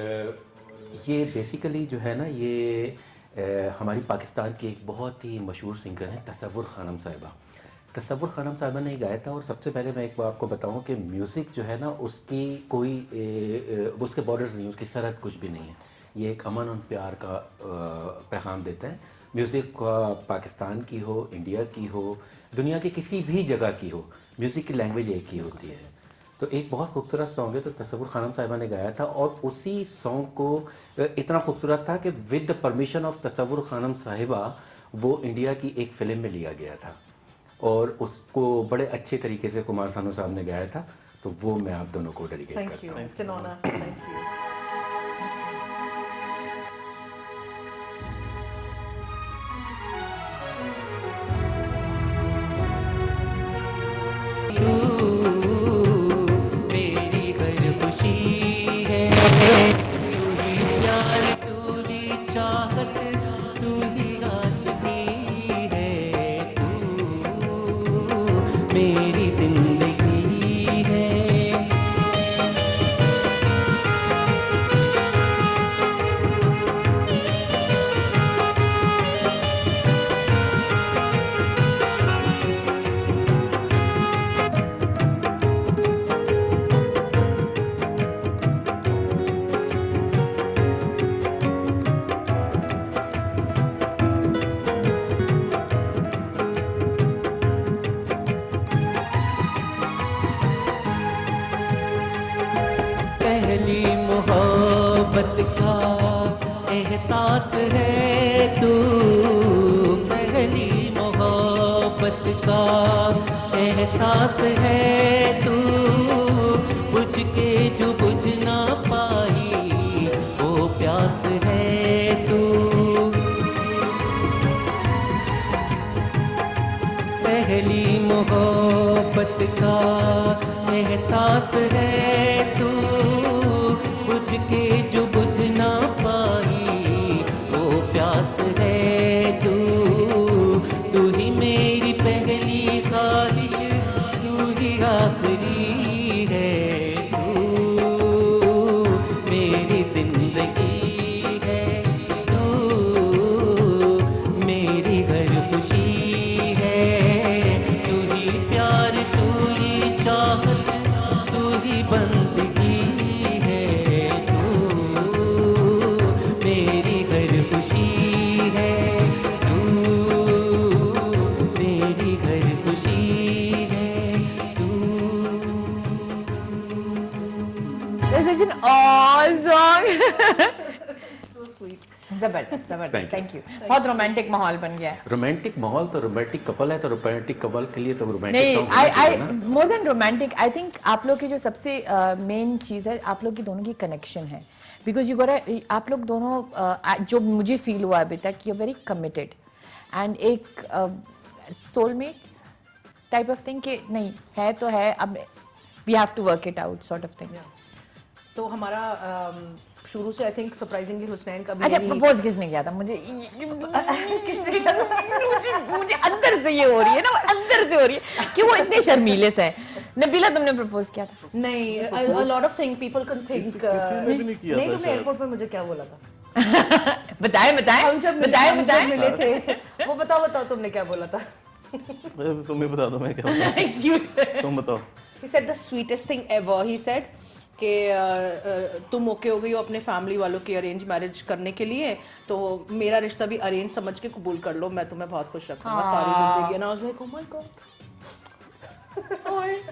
ये बेसिकली जो है ना, ये हमारी पाकिस्तान की एक बहुत ही मशहूर सिंगर हैं तसव्वुर खानम साहिबा. तसव्वुर खानम साहिबा ने गाया था. और सबसे पहले मैं एक बार आपको बताऊं कि म्यूज़िक जो है ना, उसकी कोई उसके बॉर्डर्स नहीं, उसकी सरहद कुछ भी नहीं है. ये एक अमन और प्यार का पैगाम देता है. म्यूज़िक पाकिस्तान की हो, इंडिया की हो, दुनिया के किसी भी जगह की हो, म्यूज़िक की लैंग्वेज एक ही होती है. तो एक बहुत खूबसूरत सॉन्ग है, तो तसव्वुर खानम साहिबा ने गाया था. और उसी सॉन्ग को इतना खूबसूरत था कि with the permission of Tasawwur Khanum Sahiba वो इंडिया की एक फिल्म में लिया गया था. और उसको बड़े अच्छे तरीके से कुमार सानू साहब ने गाया था. तो वो मैं आप दोनों को डेडिकेट करता हूँ. मेरी जिंदगी है। पहली मोहब्बत का एहसास है तू, पहली मोहब्बत का एहसास है तू, बुझ के जो बुझ ना पाई वो प्यास है तू। पहली मोहब्बत का एहसास है तू, बुझ के जो बुझ ना पाई वो प्यास है तू। तू ही मेरी पहली ख्वाहिश, तू ही आखिरी है, तू मेरी जिंदगी है, तू मेरी हर खुशी है। तू ही प्यार, तू ही चाहत, तू ही बंदगी है, तू मेरी हर खुशी है, तू मेरी हर खुशी है, तू। This is an all song. So sweet. जबरदस्त जबरदस्त, थैंक यू। बहुत रोमांटिक माहौल बन गया है। रोमांटिक माहौल तो रोमांटिक कपल है, तो रोमांटिक कपल के लिए तो रोमांटिक नहीं, song I more than romantic, I think आप लोग की जो सबसे मेन चीज़ है, आप लोग की दोनों की कनेक्शन है। बिकॉज यू गोरा, आप लोग दोनों, जो मुझे फील हुआ अभी तक, you are very committed and एक सोलमेट टाइप ऑफ थिंग कि नहीं है तो है, अब we have to work it out sort of thing. तो हमारा शुरू से आई थिंक सरप्राइजिंगली हुसनैन का भी अच्छा, यही- प्रपोज किसने किया था? मुझे मुझे अंदर से ये हो रही है ना, अंदर से हो रही है कि वो इतने शर्मीले से हैं। नबीला, तुमने प्रपोज किया था? नहीं, a lot of thing people can think किसी ने भी नहीं किया नहीं, था तुमने शायद। एयरपोर्ट पे मुझे क्या बोला था? बताएं बताएं, हम जब बताएं मिले थे, वो बताओ तुमने क्या बोला था? तुम ही बता दो, मैं क्या बताऊं? क्यूट। तुम बताओ। He said the sweetest thing ever. He said कि तुम ओके हो गई हो अपने फैमिली वालों की अरेंज मैरिज करने के लिए, तो मेरा रिश्ता भी अरेंज समझ के कबूल कर लो, मैं तुम्हें बहुत खुश रखूंगा सारी जिंदगी। And I was like, oh my God.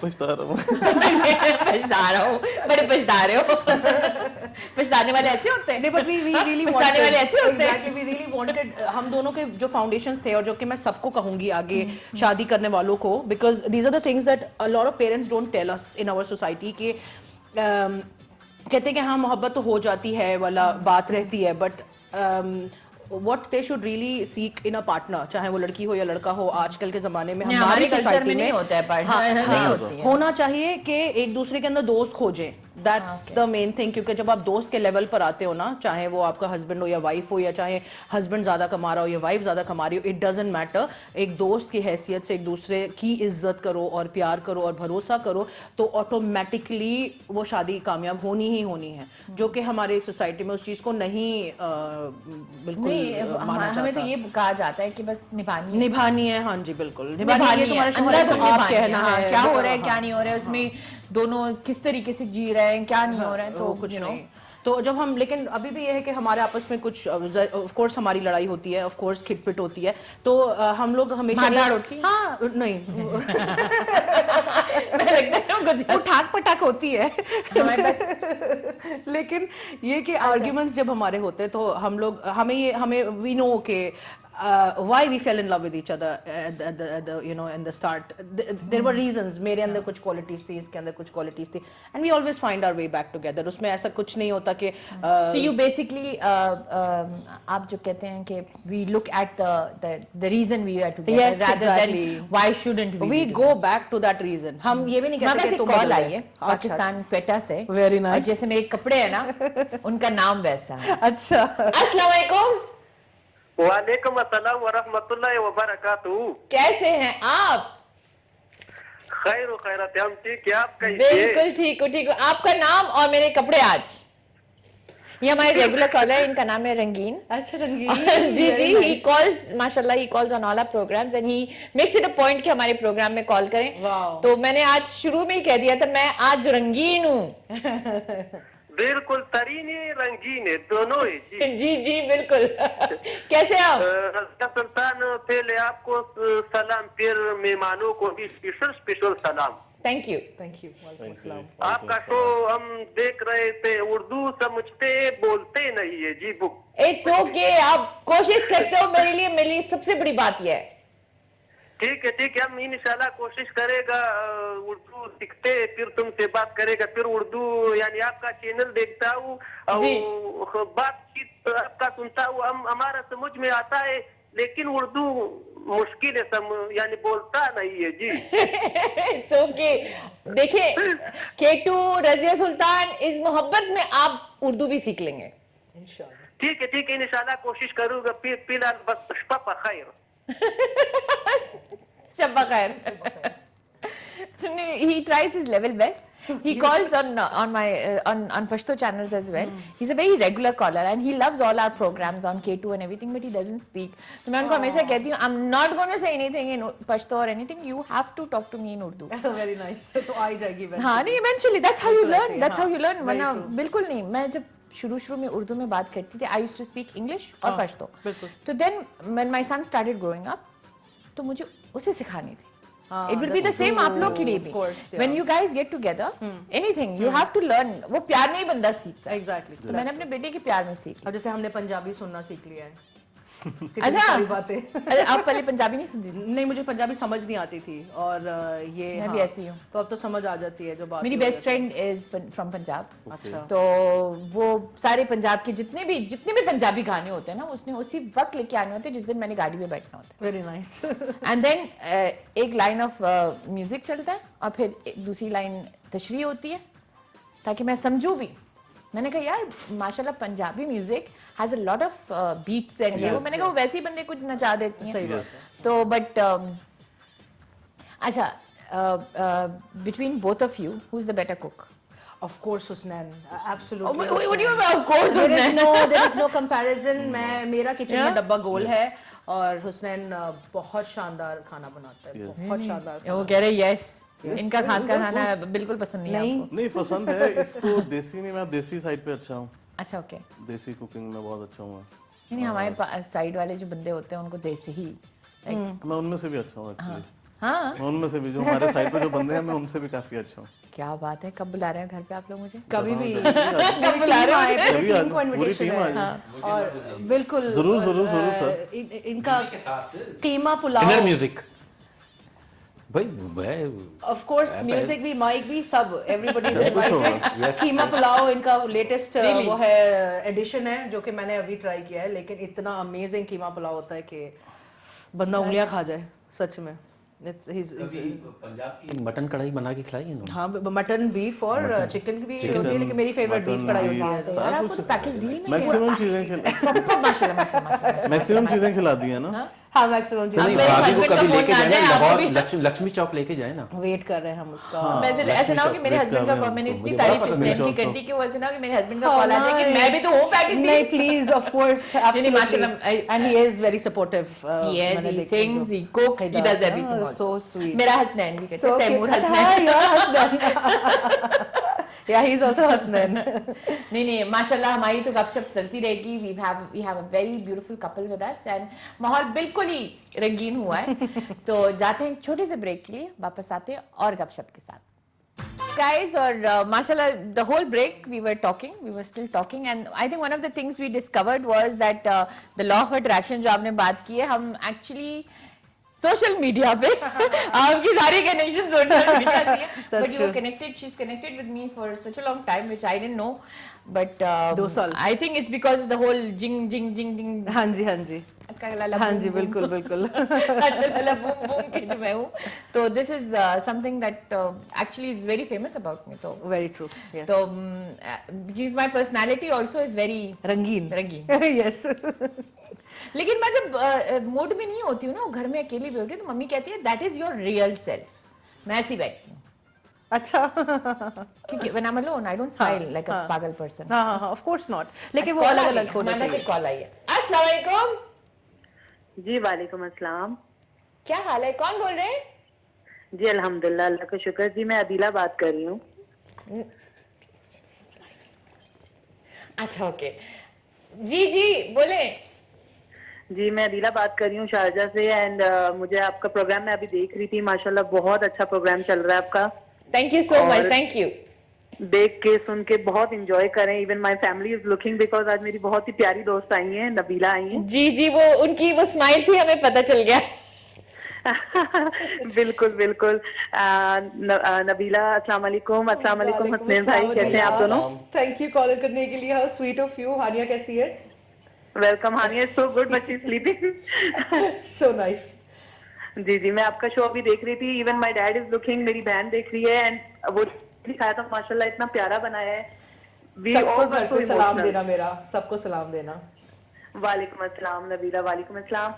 पछता रहा हूँ। पछता रहा हूँ, बड़े पछता रहे हो। पछताने वाले ऐसे होते हैं। नहीं, but we really पछताने वाले ऐसे होते हैं। exactly, we really wanted, हम दोनों के जो फाउंडेशंस थे, और जो कि मैं सबको कहूंगी आगे शादी करने वालों को, because these are the things that a lot of parents don't tell us in our society कि कहते हैं कि हाँ मोहब्बत तो हो जाती है वाला बात रहती है, but what they should really seek in a partner, चाहे वो लड़की हो या लड़का हो, आजकल के जमाने में हमारी सोसाइटी में नहीं होता है partner, हाँ, नहीं हाँ, होती है। होना चाहिए कि एक दूसरे के अंदर दोस्त खोजें। दैट्स द मेन थिंग, क्योंकि जब आप दोस्त के लेवल पर आते हो ना, चाहे वो आपका हस्बैंड हो या वाइफ हो, या चाहे हस्बैंड ज्यादा कमा रहा हो या वाइफ ज्यादा कमा रही हो, इट डजंट मैटर। एक दोस्त की हैसियत से एक दूसरे की इज्जत करो और प्यार करो और भरोसा करो, तो ऑटोमेटिकली वो शादी कामयाब होनी ही होनी है, जो कि हमारे सोसाइटी में उस चीज को नहीं बिल्कुल माना जाता। हमें तो ये कहा जाता है कि बस निभानी है। हाँ जी, बिल्कुल निभानी है, तुम्हारे शौहर को आप कहना है क्या हो रहा है क्या नहीं हो रहा है, उसमें दोनों किस तरीके से जी रहे हैं, क्या नहीं हो रहा है, तो कुछ नहीं। तो जब हम, लेकिन अभी भी ये है कि हमारे आपस में कुछ ऑफ कोर्स हमारी लड़ाई होती है, ऑफ कोर्स खिटपिट होती है, तो हम लोग हमेशा हाँ नहीं ठाक पटाक होती है लेकिन ये कि आर्ग्यूमेंट्स जब हमारे होते हैं, तो हम लोग हमें वी नो के why we fell in love with each other at the you know in the start. There were reasons. मेरे अंदर कुछ qualities थी, इसके अंदर कुछ qualities थी, and we always find our way back together. उसमें ऐसा कुछ नहीं होता कि so you basically आप जो कहते हैं कि we look at the reason we are together, yes, rather exactly. than why shouldn't we go back to that reason. हम ये भी नहीं कहते कि तुम कॉल आई है पाकिस्तान क्वेटा से, very nice. और जैसे मेरे कपड़े है ना, उनका नाम वैसा है। अच्छा, अस्सलाम वालेकुम। वालेकुम अस्सलाम व रहमतुल्लाहि व बरकातहू। कैसे हैं आप? खैर खैरत, हम ठीक है, आप कैसे? बिल्कुल ठीक हूँ। आपका नाम और मेरे कपड़े आज। ये हमारे रेगुलर कॉलर है, इनका नाम है रंगीन। अच्छा, रंगीन। जी जी, he calls माशाल्लाह, he calls on all our programs and he makes it a point कि हमारे प्रोग्राम में कॉल करें। तो मैंने आज शुरू में ही कह दिया था, मैं आज रंगीन हूँ। बिल्कुल तरीन है, रंगीन है, दोनों है जी। जी जी बिल्कुल। कैसे आप? सुल्तान, पहले आपको सलाम, फिर मेहमानों को भी स्पेशल सलाम। Thank you. वालेकुम अस्सलाम। आपका शो हम देख रहे थे, उर्दू समझते बोलते नहीं है जी बुक। इट्स ओके, आप कोशिश करते हो, मेरे लिए सबसे बड़ी बात यह है। ठीक है, हम इंशाल्लाह कोशिश करेगा, उर्दू सीखते फिर तुमसे बात करेगा, फिर उर्दू यानी आपका चैनल देखता हूँ और बातचीत आपका सुनता हूँ, हमारा समझ में आता है, लेकिन उर्दू मुश्किल है, यानी बोलता नहीं है जी। It's okay. देखिए केटू, रजिया सुल्तान, इस मोहब्बत में आप उर्दू भी सीख लेंगे इंशाल्लाह। ठीक है, इंशाल्लाह कोशिश करूंगा। फिलहाल बस शब्बा खैर। शब्बा खैर। He tries his level best. He calls on Pashto channels as well. He's a very regular caller and he loves all our programs on K2 and everything, but he doesn't speak. तो मैं उनको हमेशा कहती हूँ, I'm not going to say anything in Pashto or anything. You have to talk to me in Urdu. Very nice. तो आ ही जाएगी eventually. हाँ नहीं, eventually that's how you learn. That's how you learn. वरना बिल्कुल नहीं। मैं जब शुरू में उर्दू में बात करती थी, I used to speak English और पश्तो। तो then when my son started growing up, तो मुझे उसे सिखानी थी। It will be the same आप लोग के लिए भी। When you guys get together, anything you have to learn। वो प्यार में ही बंदा सीखता है। Exactly। तो मैंने अपने बेटे के प्यार में सीखी। अब जैसे हमने पंजाबी सुनना सीख लिया है। अच्छा, अरे आप पहले पंजाबी नहीं सुनती थी? नहीं, मुझे पंजाबी समझ नहीं आती थी और ये मैं भी ऐसी हूँ। तो अब तो समझ आ जाती है जो बात। मेरी best friend is from Punjab. अच्छा। तो वो सारे पंजाब के जितने भी पंजाबी गाने होते हैं ना, उसने उसी वक्त लेके आने होते हैं जिस दिन मैंने गाड़ी में बैठना होता है। Very nice. एंड देन एक लाइन ऑफ म्यूजिक चलता है और फिर दूसरी लाइन तशरीह होती है ताकि मैं समझूं भी। मैंने कहा यार माशाल्लाह Punjabi music has a lot of beats and ये, मैंने कहा वो वैसे ही बंदे कुछ नचा देती हैं। सही बात है। तो बट अच्छा, between both of you, who's the better cook? Of course, Husnain. Absolutely. What do you mean, of course, Husnain? There is no comparison. मेरा किचन में डब्बा गोल है और हुसनैन बहुत शानदार खाना बनाता है, बहुत शानदार। वो कह रहे यस, इनका खास का खाना बिल्कुल पसंद नहीं है आपको? नहीं पसंद है इसको, देसी नहीं, मैं देसी साइड पे अच्छा हूँ। अच्छा, ओके। देसी कुकिंग में बहुत अच्छा हूँ। नहीं, हमारे साइड वाले जो बंदे होते हैं उनको देसी ही। मैं उनमें से भी अच्छा हूँ एक्चुअली। हाँ, मैं उनमें से भी, जो हमारे साइड पे जो बंदे हैं मैं उनसे भी काफी अच्छा हूँ। क्या बात है। कब बुला रहे हैं घर पे आप लोग मुझे? कभी भी कब बुला रहे हैं? पूरी टीम आ जाए। और बिल्कुल जरूर सर। इनका कीमा पुलाव, डिनर म्यूजिक भाई, ऑफ कोर्स म्यूजिक भी, माइक भी, सब एवरीबॉडी इज इनवाइटेड। कीमा पुलाव इनका लेटेस्ट वो है, एडिशन है जो कि मैंने अभी ट्राई किया है, लेकिन इतना अमेजिंग कीमा पुलाव होता है कि बंदा उंगलियां खा जाए सच में। पंजाब की मटन कढ़ाई बना के खिलाई है। हाँ, मटन, बीफ और चिकन भी होती है, लेकिन मेरी फेवरेट बीफ कढ़ाई होती है। यार आपको तो पैकेज डील में मैक्सिमम चीजें खिला दी है ना। हाँ, मैक्सिमम भाभी को कभी लेके जाए ना, लाहौर लक्ष्मी चौक लेके जाए ना। वेट कर रहे हैं हम उसका। वैसे ऐसा ना हो कि मेरे हस्बैंड का, मैंने इतनी तारीफ इसकी करती कि वो ऐसा ना हो कि मेरे हस्बैंड का कॉल आ जाए कि मैं भी तो हूँ पैकेज डील। नहीं, प्लीज, ऑफ कोर्स, नहीं माशाल्लाह, and he is very supportive. he sings, he cooks, he does everything also. So sweet. मेरा हस्बैंड भी कहते हैं तैमूर हस्बैंड। हाँ, your husband. Yeah, he's also husband. नहीं माशाल्लाह हमारी तो गपशप चलती रहेगी। we have a very beautiful couple with us and माहौल बिल्कुल ही रंगीन हुआ है। तो जाते हैं छोटे से ब्रेक के लिए, वापस आते हैं और गपशप के साथ guys। और माशाल्लाह the whole break we were still talking and I think one of the things we discovered was that the law of attraction जो आपने बात की है, हम actually सोशल मीडिया पे आपकी सारी कनेक्शन सोशल मीडिया से है, but you were connected, she's connected with me for such a long time which I didn't know, but 2 साल I think it's because the whole jing हाँ जी बिल्कुल boom की जो मैं हूँ, तो this is something that actually is very famous about me। तो very true, yes। तो my personality also is very रंगीन yes। लेकिन मैं जब मूड में नहीं होती हूँ ना, घर में अकेली बैठी हूँ, तो मम्मी कहती है that is your real self. मैं ऐसी बैठती हूँ अच्छा क्योंकि when I'm alone I don't smile like a पागल person. हाँ, ऑफ कोर्स नॉट, लेकिन वो अलग अलग होना चाहिए. कॉल आई है. अस्सलाम वालेकुम. जी वालेकुम अस्सलाम. क्या हाल है, कौन बोल रहे हैं? जी अल्हम्दुलिल्लाह, अल्लाह का शुक्र. जी मैं अदीला बात कर रही हूँ. अच्छा ओके, जी जी बोले. जी मैं अदीला बात कर रही हूँ शारजा से. एंड मुझे आपका प्रोग्राम मैं अभी देख रही थी, माशाल्लाह बहुत अच्छा प्रोग्राम चल रहा है आपका. Thank you so much. Thank you. देख के सुन के बहुत इंजॉय करें. Even my family is looking, because आज मेरी बहुत ही प्यारी दोस्त आई हैं, नबीला आई हैं. जी जी, वो उनकी वो स्माइल से हमें पता चल गया. बिल्कुल बिल्कुल. नबीला अस्सलाम वालेकुम. अस्सलाम वालेकुम हसनैन भाई, कैसे हैं आप दोनों? थैंक यू कॉल करने के लिए. How sweet of you. Haniya कैसी है? Welcome Haniya. So good but she is sleeping. So nice. जी जी मैं आपका शो अभी देख रही थी. Even my dad is looking, मेरी बहन देख रही है. एंड वो दिखाया था माशाल्लाह, इतना प्यारा बनाया है. सबको घर पे सलाम देना मेरा, सबको सलाम देना. वालेकुम अस्सलाम नबीला. वालेकुम अस्सलाम.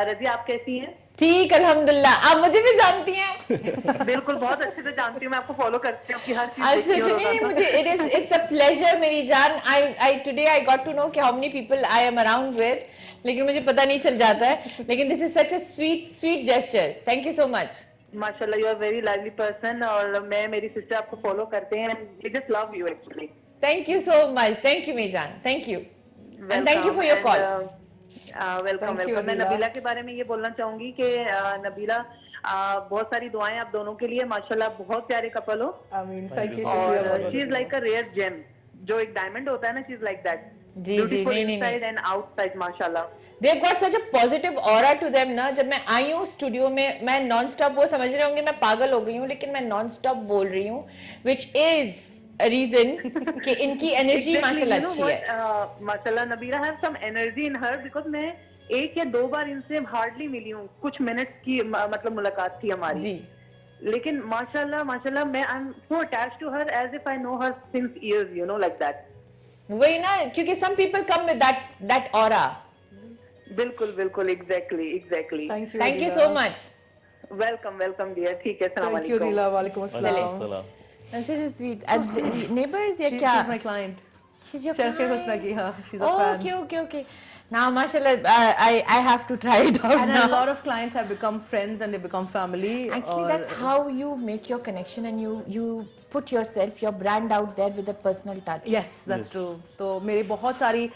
रज़िया आप कैसी हैं? ठीक अल्हम्दुलिल्लाह. आप मुझे भी जानती हैं? बिल्कुल बहुत अच्छे से जानती हूँ, मैं आपको फॉलो करती हूँ कि हर चीज अच्छा सुनिए, मुझे इट्स अ प्लेजर मेरी जान. I today I got to know कि how many people I am around with, लेकिन मुझे पता नहीं चल जाता है. लेकिन this is such a sweet gesture. Thank you so much. माशाल्लाह you are very lovely person. और मैं मेरी सिस्टर आपको फॉलो करते हैं. We just love you actually. Thank you so much. Thank you मेरी जान. Thank you and thank you for your call. Welcome welcome. मैं नबीला के बारे में ये बोलना चाहूंगी कि नबीला बहुत सारी दुआएं आप दोनों के लिए. माशाल्लाह बहुत प्यारे कपल हो. आमीन. Thank you. और she is like a rare gem. जो एक डायमंड होता है ना, शी इज लाइक दैट. जी जी, नहीं इनसाइड एंड आउटसाइड माशाल्लाह. They've got such a positive aura to them ना. जब मैं आई हूँ स्टूडियो में, मैं नॉन स्टॉप, वो समझ रहे होंगे मैं पागल हो गई हूँ, लेकिन मैं नॉन स्टॉप बोल रही हूँ, which is a reason कि इनकी एनर्जी माशाल्लाह अच्छी है. माशाल्लाह Nabila have some energy in her. Because मैं 1 या 2 बार इनसे हार्डली मिली हूँ. कुछ मिनट्स की मतलब मुलाकात थी हमारी जी. लेकिन माशाल्लाह माशाल्लाह मैं I am so attached to her as if I know her since years, you know like that. वही ना, क्योंकि some people come with that aura. बिल्कुल बिल्कुल. Exactly. Thank you so much. Welcome dear. ठीक है, अस्सलाम वालेकुम. थैंक यू दिला. वालेकुम अस्सलाम. Such a sweet. Neighbors या क्या? She's my client. She's your चरखे client. हुस्ना की. हाँ, she's a fan. Okay. Now, mashallah, I have to try it out and now. a lot of clients have become friends and they become family. Actually, that's how you make your connection and you put yourself, your brand out there with a personal touch. Yes, that's true. तो मेरे बहुत सारी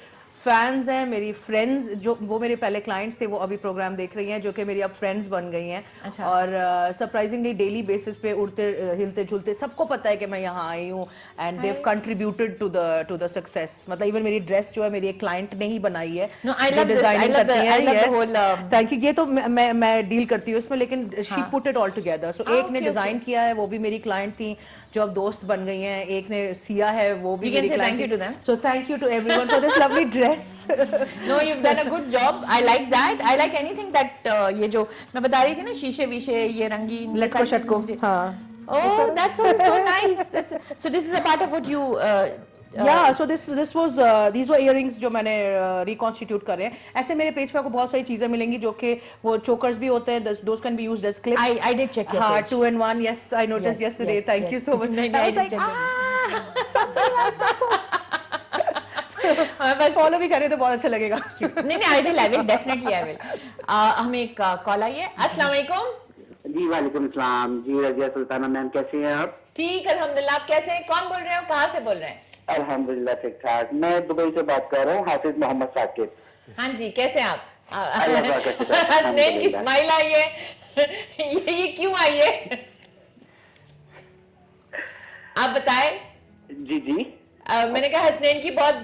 fans हैं, मेरी friends जो वो मेरे पहले क्लाइंट्स थे वो अभी प्रोग्राम देख रही हैं, जो कि मेरी अब फ्रेंड्स बन गई हैं. अच्छा. और सरप्राइजिंगली डेली बेसिस पे उड़ते हिलते झुलते सबको पता है कि मैं यहाँ आई हूँ. And they have contributed to the success. मतलब इवन मेरी ड्रेस जो है मेरी एक क्लाइंट ने ही बनाई है. डिजाइनिंग करती है. Thank you. ये तो मैं डील करती हूँ इसमें, लेकिन she put it all together. So एक ने डिजाइन किया है, वो भी मेरी क्लाइंट थी जो अब दोस्त बन गई हैं. एक ने सिया है, वो भी मेरी क्लाइंट थी. So thank you to everyone for this lovely dress. No, you've done a good job. I like that. I like anything that ये जो मैं बता रही थी ना, शीशे वीशे, ये रंगीन लटको शटको. हाँ. Oh, that's so nice. So this is a part of what you. Yeah, so this was these were earrings जो मैंने reconstitute करे हैं. ऐसे मेरे पेज पे आपको बहुत सारी चीजें मिलेंगी जो कि वो chokers भी होते हैं. Those can be used as clips. I did check your page. 2 in 1. Yes, I noticed yesterday. Thank you so much. I did check. Something like that. बस फॉलो भी करें तो बहुत अच्छा लगेगा. नहीं I will definitely I will. हमें एक कॉल आई है. अस्सलाम वालेकुम. जी वालेकुम सलाम. जी रजिया सुल्ताना मैम कैसे हैं आप? ठीक अल्हम्दुलिल्लाह. आप कैसे हैं? कौन बोल रहे हो? कहाँ से बोल रहे हैं? अल्हम्दुलिल्लाह ठीक ठाक. मैं दुबई से बात कर रहा हूँ. हाफिज मोहम्मद साकिब. हाँ जी, कैसे हैं आप? हसनैन की स्माइल आई है. ये क्यों आई है? आप बताएं. जी मैंने कहा हसनैन की बहुत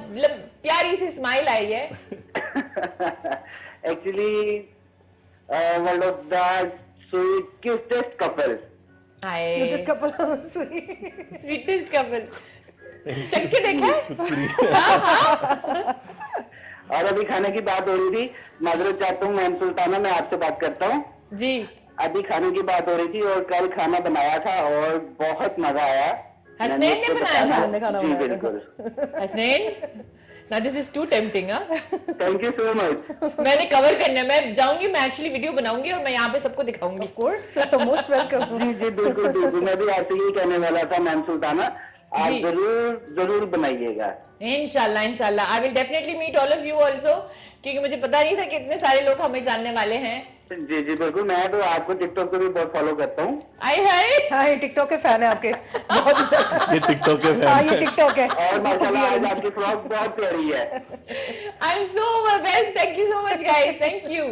प्यारी सी स्माइल आई है. Actually world of the cutest couple. Cutest couple. Sweetest couple. चल के देखा. और अभी खाने की बात हो रही थी. माजरत चाहता हूँ मैम सुल्ताना, मैं आपसे बात करता हूँ जी. अभी खाने की बात हो रही थी और कल खाना बनाया था और बहुत मजा आया. हसनैन ने बनाया था? जी बिल्कुल. Hasnain, now this is too tempting, हाँ? Thank you so much. मैंने कवर करना है. मैं जाऊंगी, मैं एक्चुअली वीडियो बनाऊंगी और मैं यहाँ पे सबको दिखाऊंगी. Of course, most welcome. जी बिल्कुल बिल्कुल, मैं भी आपसे यही कहने वाला था मैम सुल्ताना, आप जी। जरूर बनाइएगा। इंशाल्लाह इंशाल्लाह, I will definitely meet all of you also, क्योंकि मुझे पता नहीं था कि इतने सारे लोग हमें जानने वाले हैं। जी जी बिल्कुल, मैं तो आपको टिकटॉक पे भी बहुत फॉलो करता हूँ। हाय टिकटॉक के फैन है आपके बहुत ही ज्यादा। ये टिकटॉक के हाँ फैन ये टिकटॉक है। और माशाल्लाह आज आपकी फ्रॉक बहुत प्यारी है। आई am so well, thank you so much guys, thank you.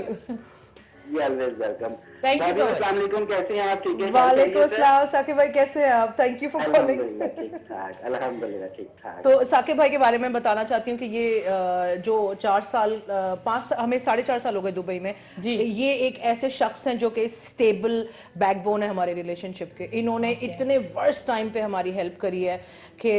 Welcome. Thank you so much. अस्सलाम वालेकुम, कैसे हैं आप? ठीक है? वालेकुम अस्सलाम साकिब भाई, कैसे हैं आप? Thank you for calling. अल्हम्दुलिल्लाह ठीक ठाक, अल्हम्दुलिल्लाह ठीक ठाक। तो साकिब भाई के बारे में बताना चाहती हूँ कि ये जो 4 साल 5 हमें 4.5 साल हो गए दुबई में जी। ये एक ऐसे शख्स हैं जो कि स्टेबल बैकबोन है हमारे रिलेशनशिप के। इन्होंने इतने वर्स्ट टाइम पे हमारी हेल्प करी है कि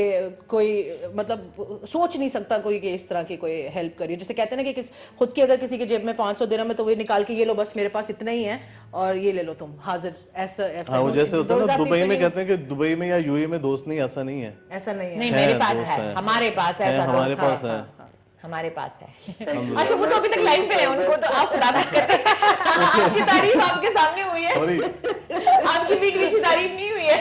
कोई मतलब सोच नहीं सकता कोई कि इस तरह की कोई हेल्प करी है। जैसे कहते हैं ना कि खुद की अगर किसी की जेब में 500 दिरहम है तो वो निकाल के ये लो बस मेरे पास इतना ही है और ये ले लो तुम हाजिर, ऐसा ऐसा। हाँ, वो जैसे होता है ना दुबई में कहते हैं कि दुबई में या यूएई में दोस्त नहीं, ऐसा नहीं है। ऐसा नहीं है। नहीं मेरे पास है, हमारे पास है, हमारे पास है, हमारे पास है। अच्छा वो तो अभी तक लाइव पे है, उनको तो आप खुदाफिज करके आपकी तारीफ आपके सामने हुई है, आपकी बीच बीच तारीफ नहीं हुई है।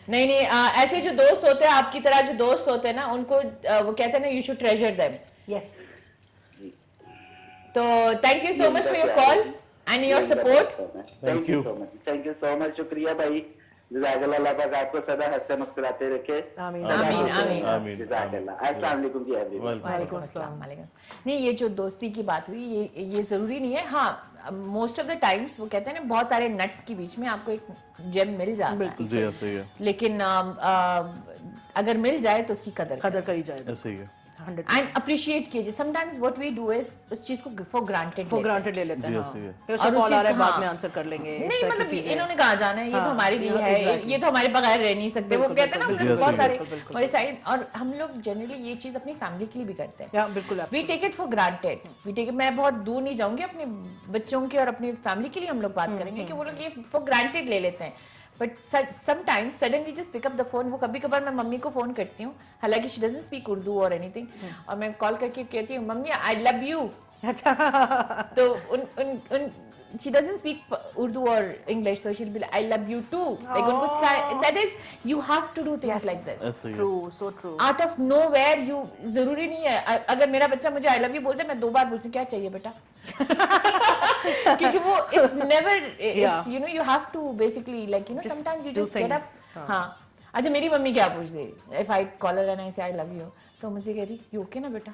नहीं नहीं, ऐसे जो दोस्त होते हैं आपकी तरह जो दोस्त होते हैं ना उनको वो कहते हैं ना you should treasure them. Yes. तो thank you so much for your call and your support. Thank you so much, शुक्रिया भाई। जज़ाकल्लाह, अल्लाह पाक आपको सदा हंसते मुस्कुराते रखे। आमीन आमीन आमीन। जज़ाकल्लाह। अस्सलाम वालेकुम जी एवरीवन। वालेकुम अस्सलाम। नहीं ये जो दोस्ती की बात हुई ये जरूरी नहीं है। हाँ मोस्ट ऑफ द टाइम्स वो कहते हैं ना बहुत सारे नट्स के बीच में आपको एक जेम मिल जाता है। जी ऐसे ही है। लेकिन अगर मिल जाए तो उसकी कदर करी जाए। ऐसे ही है। एंड अप्रिशिएट कीजिए। Sometimes what we do is उस चीज को फॉर ग्रांटेड ले लेते हैं। और उसका कॉल आ रहा है बाद में आंसर कर लेंगे। नहीं मतलब इन्होंने कहा जाना है, ये तो हमारे लिए है, ये तो हमारे बगैर रह नहीं सकते। वो कहते हैं ना मतलब बहुत सारे हमारे साइड, और हम लोग जनरली ये चीज अपनी फैमिली के लिए भी करते हैं। बिल्कुल we take it for granted, we take it. मैं बहुत दूर नहीं जाऊंगी, अपने बच्चों की और अपनी फैमिली के लिए हम लोग बात करेंगे कि वो लोग ये फॉर ग्रांटेड ले लेते हैं। But sometimes suddenly just pick up the phone. वो कभी कभार मैं मम्मी को फोन करती हूँ, हालांकि शी डजंट स्पीक उर्दू और एनीथिंग, और मैं कॉल करके कहती हूँ मम्मी आई लव यू। अच्छा तो उन she doesn't speak Urdu or English, so she'll be like, I love you too. Like उनको that is, you have to do things like this. True, so true. Out of nowhere, you जरूरी नहीं है। अगर मेरा बच्चा मुझे I love you बोलता है, मैं 2 बार पूछती हूँ क्या चाहिए बेटा। क्योंकि वो it's never, it's you know you have to basically like you know sometimes you just get up. हाँ अच्छा मेरी मम्मी क्या पूछती है, if I call her and I say I love you, तो मुझे कहती you okay ना बेटा।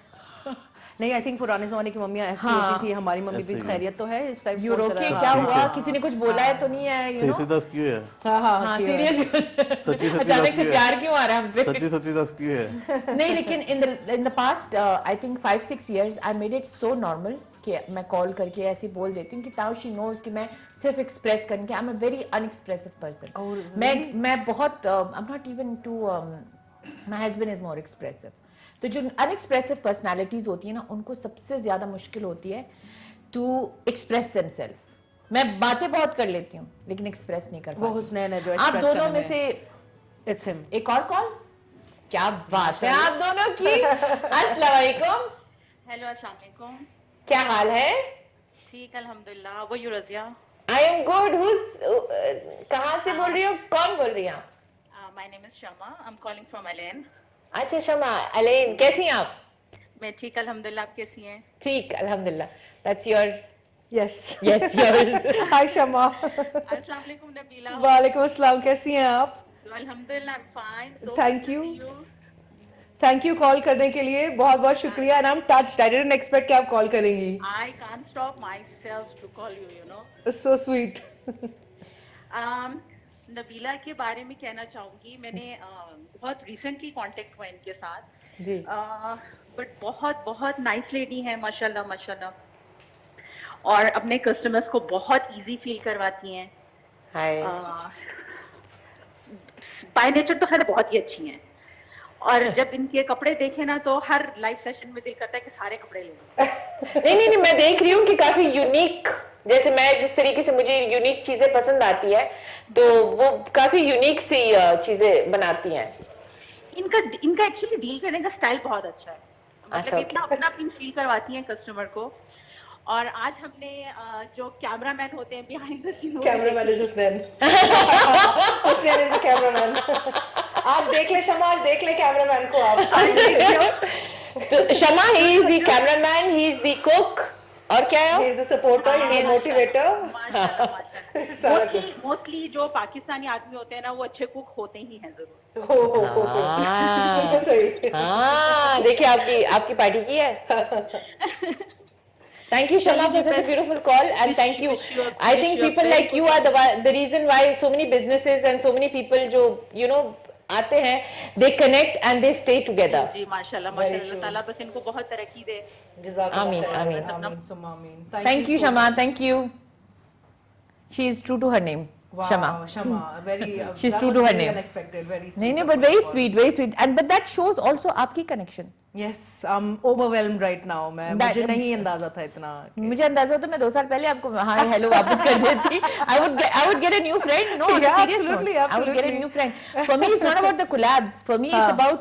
नहीं आई थिंक पुराने जमाने की मम्मियाँ ऐसी होती थी। हमारी मम्मी भी खैरियत तो है इस टाइप। यू रोके क्या हुआ, किसी ने कुछ बोला है तो नहीं है, यू नो सच्ची दस क्यों है। हाँ सीरियस सच्ची अचानक से प्यार क्यों आ रहा है हम पे। सच्ची दस क्यों है। नहीं लेकिन in the past I think 5-6 years I made it so normal कि मैं कॉल करके ऐसे बोल देती हूँ कि ताऊ शी नोज कि मैं सिर्फ एक्सप्रेस करके I am a very unexpressive person. मैं बहुत I am not even to my husband is more expressive. तो जो अनएक्सप्रेसिव पर्सनालिटीज होती है ना उनको सबसे ज्यादा मुश्किल होती है टू एक्सप्रेस देमसेल्फ। मैं बातें बहुत कर लेती हूँ लेकिन एक्सप्रेस नहीं कर पाती। वो हुस्नैन है जो आप दोनों में से इट्स हिम। एक और कॉल, क्या बात है आप दोनों की। अस्सलाम वालेकुम। हेलो अस्सलाम वालेकुम, क्या हाल है? ठीक अल्हम्दुलिल्लाह। वो you Razia. I am good. कहाँ से बोल रही हो, कौन बोल रही हैं आप? My name is Shama, I am calling from Allen. अच्छा शमा, अलेन कैसी हैं आप? मैं ठीक अल्हम्दुलिल्लाह, आप कैसी हैं? ठीक अल्हम्दुलिल्लाह। That's your yes yes yours. Hi Shama. अस्सलाम वालेकुम नबीला। वालेकुम अस्सलाम, कैसी हैं आप? अल्हम्दुलिल्लाह फाइन। थैंक यू कॉल करने के लिए, बहुत बहुत शुक्रिया। And I am touched, I didn't expect कि आप कॉल करेंगी। I can't stop myself to call you, you know. So sweet. Nabila के बारे में कहना चाहूंगी, मैंने बहुत रिसेंटली कांटेक्ट हुआ इनके साथ जी। बट बहुत बहुत नाइस लेडी है माशाल्लाह माशाल्लाह, और अपने कस्टमर्स को बहुत इजी फील करवाती हैं। बाय नेचर तो खैर बहुत ही अच्छी हैं, और जब इनके कपड़े देखे ना तो हर लाइव सेशन में दिल करता है कि सारे कपड़े ले लूं। नहीं मैं देख रही हूँ कि काफी यूनिक, जैसे मैं जिस तरीके से मुझे यूनिक चीजें पसंद आती है तो वो काफी यूनिक सी चीजें बनाती हैं। इनका एक्चुअली डील करने का स्टाइल बहुत अच्छा है, मतलब इतना अपना फील करवाती हैं कस्टमर को। और आज हमने जो कैमरामैन होते हैं behind the scene, cameraman is Hussain, Hussain is the cameraman. आज देख ले शमा, आज देख ले कैमरामैन को आप। तो Shama, he is the cameraman, he is the cook, और क्या है? He is the supporter, he is the motivator. Mostly जो पाकिस्तानी आदमी होते हैं ना, वो अच्छे कुक होते ही हैं जरूर। हाँ, देखिए आपकी पार्टी की है। Thank you, Shama, for such a beautiful call, and thank you. I think people like you are the reason why so many businesses and so many people जो आते हैं, they connect and they stay together. जी माशाल्लाह माशाल्लाह, ताला बस इनको बहुत तरक्की दे। आमीन आमीन। Thank you, Shama. Thank you. She is true to her name. Wow, Shama, very. She's true to her name. Unexpected, very sweet. नहीं, but very sweet, very sweet. But that shows also आपकी connection. Yes, I'm overwhelmed right now. मुझे नहीं अंदाजा था इतना। मुझे अंदाजा होता मैं 2 साल पहले आपको हाय हेलो वापस कर देती। I would get a new friend. No, on a serious note, I would get a new friend. For me, it's not about the collabs. For me, it's about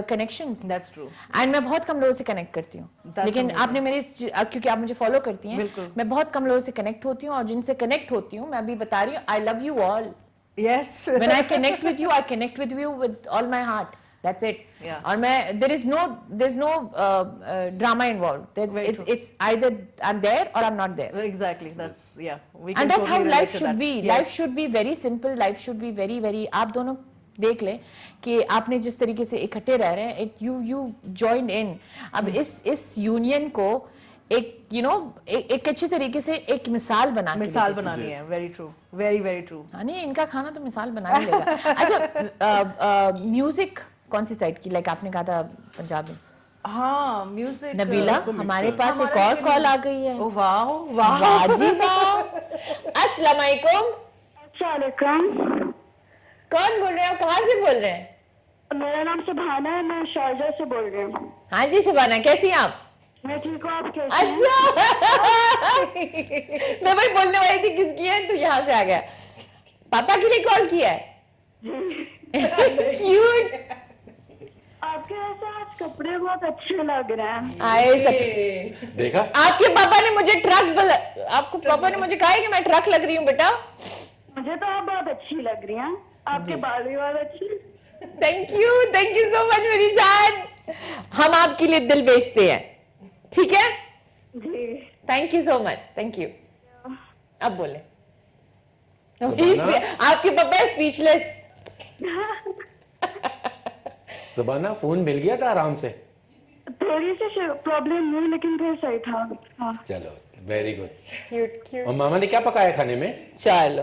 connections. That's true. And मैं बहुत कम लोगों से connect करती हूँ। लेकिन आपने मेरे, क्योंकि आप मुझे follow करती हैं, मैं बहुत कम लोगों से connect होती हूँ, और जिनसे connect होती हूँ, मैं अभी बता रही हूँ, I love you all. Yes. When I connect with you, I connect with you with all my heart. That's it. Yeah. और मैं, there's no drama involved. It's either I'm there or I'm not there. Exactly. That's and that's how life should be. Yes. Life should be very simple. Life should be very very. आप दोनों देख लें कि आपने जिस तरीके से इकट्ठे रह रहे हैं, you joined in. अब इस यूनियन को एक अच्छी तरीके से एक मिसाल बनानी है। Very true, very very true. नहीं, इनका खाना तो मिसाल बना ही लेगा। अच्छा, म्यूजिक कौन सी साइड की, लाइक आपने कहा था पंजाबी? हाँ, म्यूजिक। नबीला, हमारे पास एक और कॉल आ गई है। वाह वाह जी वाह। अस्सलाम वालेकुम। कौन बोल रहे हैं, कहाँ से बोल रहे हैं? मेरा नाम सुभाना है, मैं शारजा से बोल रही हूँ। हाँ जी सुभाना, कैसी हैं आप? मैं ठीक हूँ, आप कैसे हैं? अच्छा। मैं वही बोलने वाली थी किसकी है, तो यहाँ से आ गया। पापा के लिए कॉल किया है? क्यूट। आपके ऐसे आज कपड़े बहुत अच्छे लग रहे हैं। आए देखा? आपके पापा ने मुझे आपको पापा ने मुझे कहा है कि मैं ट्रक लग रही हूँ बेटा। मुझे तो आप बहुत अच्छी लग रही हैं, आपके बाल भी बहुत अच्छे। थैंक यू सो मच मेरी जान। हम आपके लिए दिल बेचते हैं, ठीक है जी? Thank you so much, thank you. अब बोले। आपके पापा स्पीचलेस। सुबाना, फोन मिल गया था आराम से? थोड़ी सी प्रॉब्लम हुई, लेकिन फिर सही था। हाँ। चलो, वेरी गुड। क्यूट। और मामा ने क्या पकाया खाने में? चलो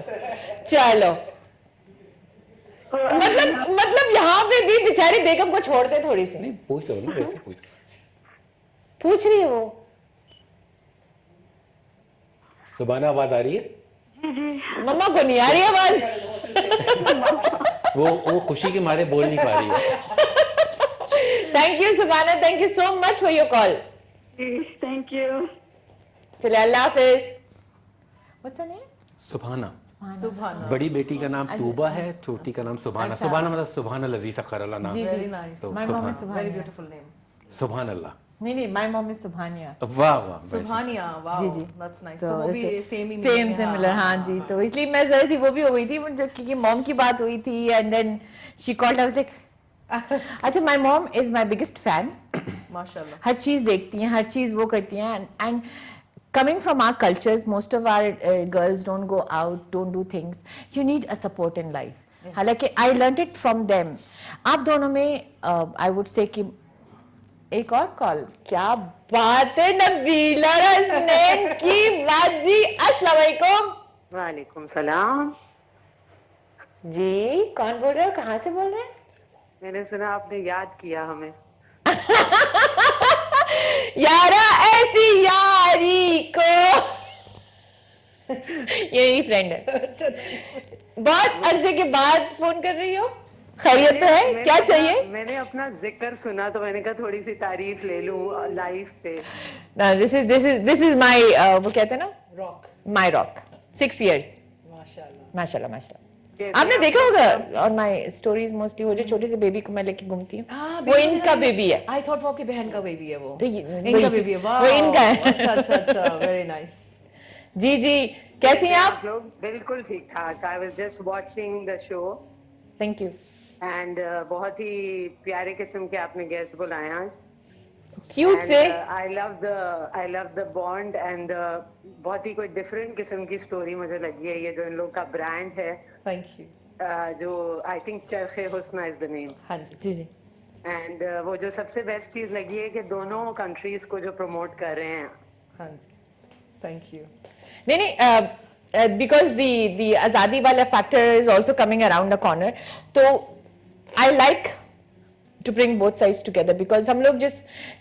मतलब यहाँ पे भी बेचारी बेगम को छोड़ते थोड़ी सी। नहीं, पूछ लो ना, वैसे पूछ रही है वो। सुबाना, आवाज आ रही है? जी। मम्मा को नहीं आ रही आवाज। वो खुशी के मारे बोल नहीं पा रही है। Thank you Subana, thank you so much for your call. Thank you. चलिए, अल्लाह हाफिज। What's her name? Subhana. Subhana. बड़ी बेटी का नाम तूबा है, छोटी का नाम सुभाना। सुभाना मतलब सुभान अल्लाह अखर अल्लाह नाम। Very nice, very beautiful name. सुभान अल्लाह। नहीं, माय मॉम इज सुभानिया। वाह सुभानिया, वाह जी दैट्स नाइस। तो वो भी सेम सिमिलर। हाँ जी, तो इसलिए मैं जरा सी वो भी हो गई थी, क्योंकि मॉम की बात हुई थी, and then she called, I was like अच्छा, my mom is my biggest fan. माशाल्लाह। हर चीज देखती हैं, हर चीज वो करती हैं, and coming from our cultures, most of our girls don't go out, don't do things. You need a support in life. हालांकि I learned it from them. आप दोनों में I would say कि एक और कॉल, क्या बात है नबीला रसनैन की बात जी। अस्सलाम वालेकुम। वालेकुम सलाम जी, कौन बोल रहे हो, कहाँ से बोल रहे हैं? मैंने सुना आपने याद किया हमें। यारा ऐसी यारी को। यही फ्रेंड है। बहुत अरसे के बाद फोन कर रही हो, खैरियत तो है? क्या चाहिए? मैंने अपना जिक्र सुना तो मैंने कहा थोड़ी सी तारीफ ले लूं लाइफ पे। दिस इज माय वो कहते हैं ना, रॉक, माय रॉक। 6 years। माशाल्लाह माशाल्लाह। आपने देखा होगा ऑन माय स्टोरीज मोस्टली वो जो छोटे से बेबी को मैं लेके घूमती हूँ वो इनका बेबी है। आई थॉट वो आपकी बहन का बेबी है वो। तो इनका बेबी है। वाह, वो इनका है। अच्छा वेरी नाइस। जी जी कैसी हैं आप? लोग बिल्कुल ठीक ठाक। I was just watching the show. Thank you. And बहुत ही प्यारे किस्म के आपने गेस्ट बुलाए आज। क्यूट से। I love the bond and बहुत ही कोई डिफरेंट किस्म की स्टोरी मुझे लगी है ये जो इन लोग का ब्रांड है। Thank you. जो आई थिंक चरखे हुस्ना इज द नेम। हाँ जी जी। एंड वो जो सबसे बेस्ट चीज लगी है कि दोनों कंट्रीज को जो प्रमोट कर रहे हैं। हाँ जी थैंक यू। नहीं because the आजादी वाला factor is also coming around the corner तो I like to bring both sides together because हम लोग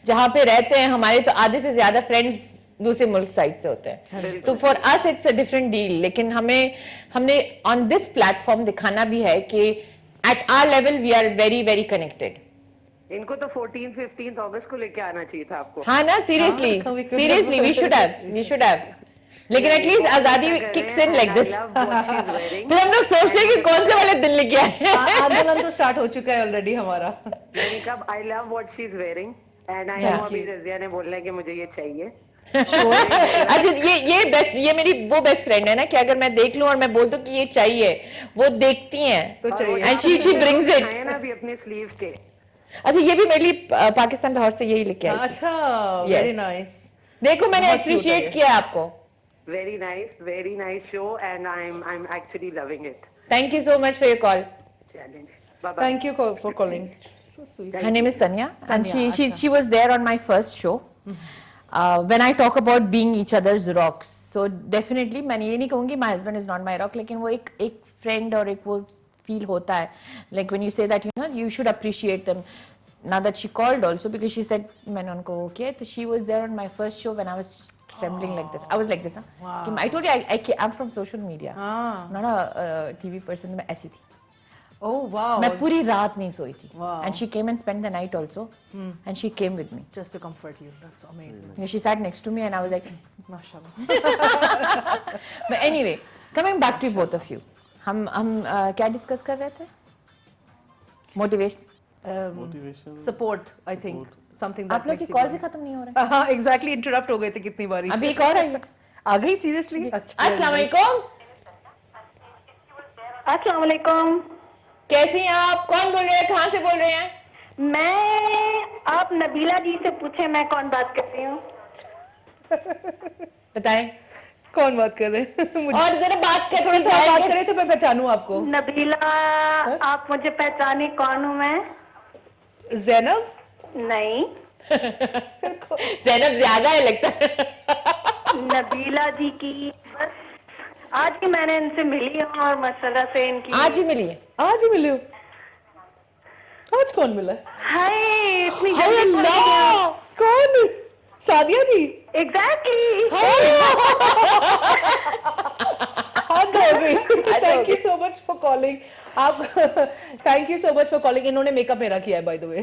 जहाँ पे रहते हैं हमारे तो आधे से ज्यादा फ्रेंड्स दूसरे मुल्क साइड से होते हैं तो for us it's a different deal लेकिन हमने ऑन दिस प्लेटफॉर्म दिखाना भी है कि at our level we are very very connected. इनको तो 14-15 अगस्त को लेके आना चाहिए था आपको। हाँ ना सीरियसली वी शुड हैव लेकिन एटलीस्ट आजादी किक्स इन लाइक दिस। फिर हम लोग सोचते हैं कि कौन से वाले दिन लेके आए। आंदोलन तो स्टार्ट हो चुका है ऑलरेडी हमारा। मैंने कहा I love what she is wearing and I know अभी रजिया ने बोलना है कि मुझे ये चाहिए। अच्छा ये मेरी वो बेस्ट फ्रेंड है ना कि अगर मैं देख लूं और मैं बोल दूं कि ये चाहिए वो देखती हैं तो चाहिए एंड शी ब्रिंग्स इट। है ना अभी अपने स्लीव्स के। अच्छा ये भी मेरे लिए पाकिस्तान लाहौर से यही लेके आई। अच्छा वेरी नाइस। देखो मैंने अप्रिशिएट किया आपको। Very nice show and I'm actually loving it. Thank you so much for your call. Bye-bye. Thank you for calling. So sweet. Her name is Sanya and she was there on my first show. When I talk about being each other's rocks, so definitely मैंने ये नहीं कहूँगी my husband is not my rock, लेकिन वो एक friend और एक वो feel होता है like when you say that you should appreciate them. Now that she called also because she said मैंने उनको वो किया तो she was there on my first show when I was trembling like this. I was like this. Wow. I told you I'm from social media. Not a TV person. मैं ऐसी थी. Oh wow. मैं पूरी रात नहीं सोई थी. Wow. And she came and spent the night also. And she came with me. Just to comfort you. That's amazing. Yeah, she sat next to me and I was like, माशाल्लाह. But anyway, coming back to both of you. हम क्या discuss कर रहे थे? Motivation. Support, I think. Something that आप लोग की call से खत्म नहीं हो रहा है। हाँ exactly इंटरप्ट हो गए थे कितनी बारी। अभी एक और आई है। आ गई सीरियसली। अस्सलाम वालेकुम। अस्सलाम वालेकुम। कैसी हैं आप? कौन बोल रहे हैं? कहाँ से बोल रहे हैं? मैं आप नबीला जी से पूछे मैं कौन बात कर रही हूँ। बताएं कौन बात कर रहे हैं? और जरा बात कर थोड़ा सा बात करें तो मैं पहचानूं आपको। नबीला आप मुझे पहचाने कौन हूँ मैं? ज़ैनब? नहीं। ज़ैनब ज्यादा है लगता है। नबीला जी की बस आज ही मैंने इनसे मिली हूँ और मसला से इनकी आज ही मिली है। आज ही मिली हो? आज कौन मिला? हाय इतनी कौन? Sadiya ji? Exactly. Thank you so much for calling. आप thank you so much for calling. इन्होंने मेकअप मेरा किया है बाय द वे।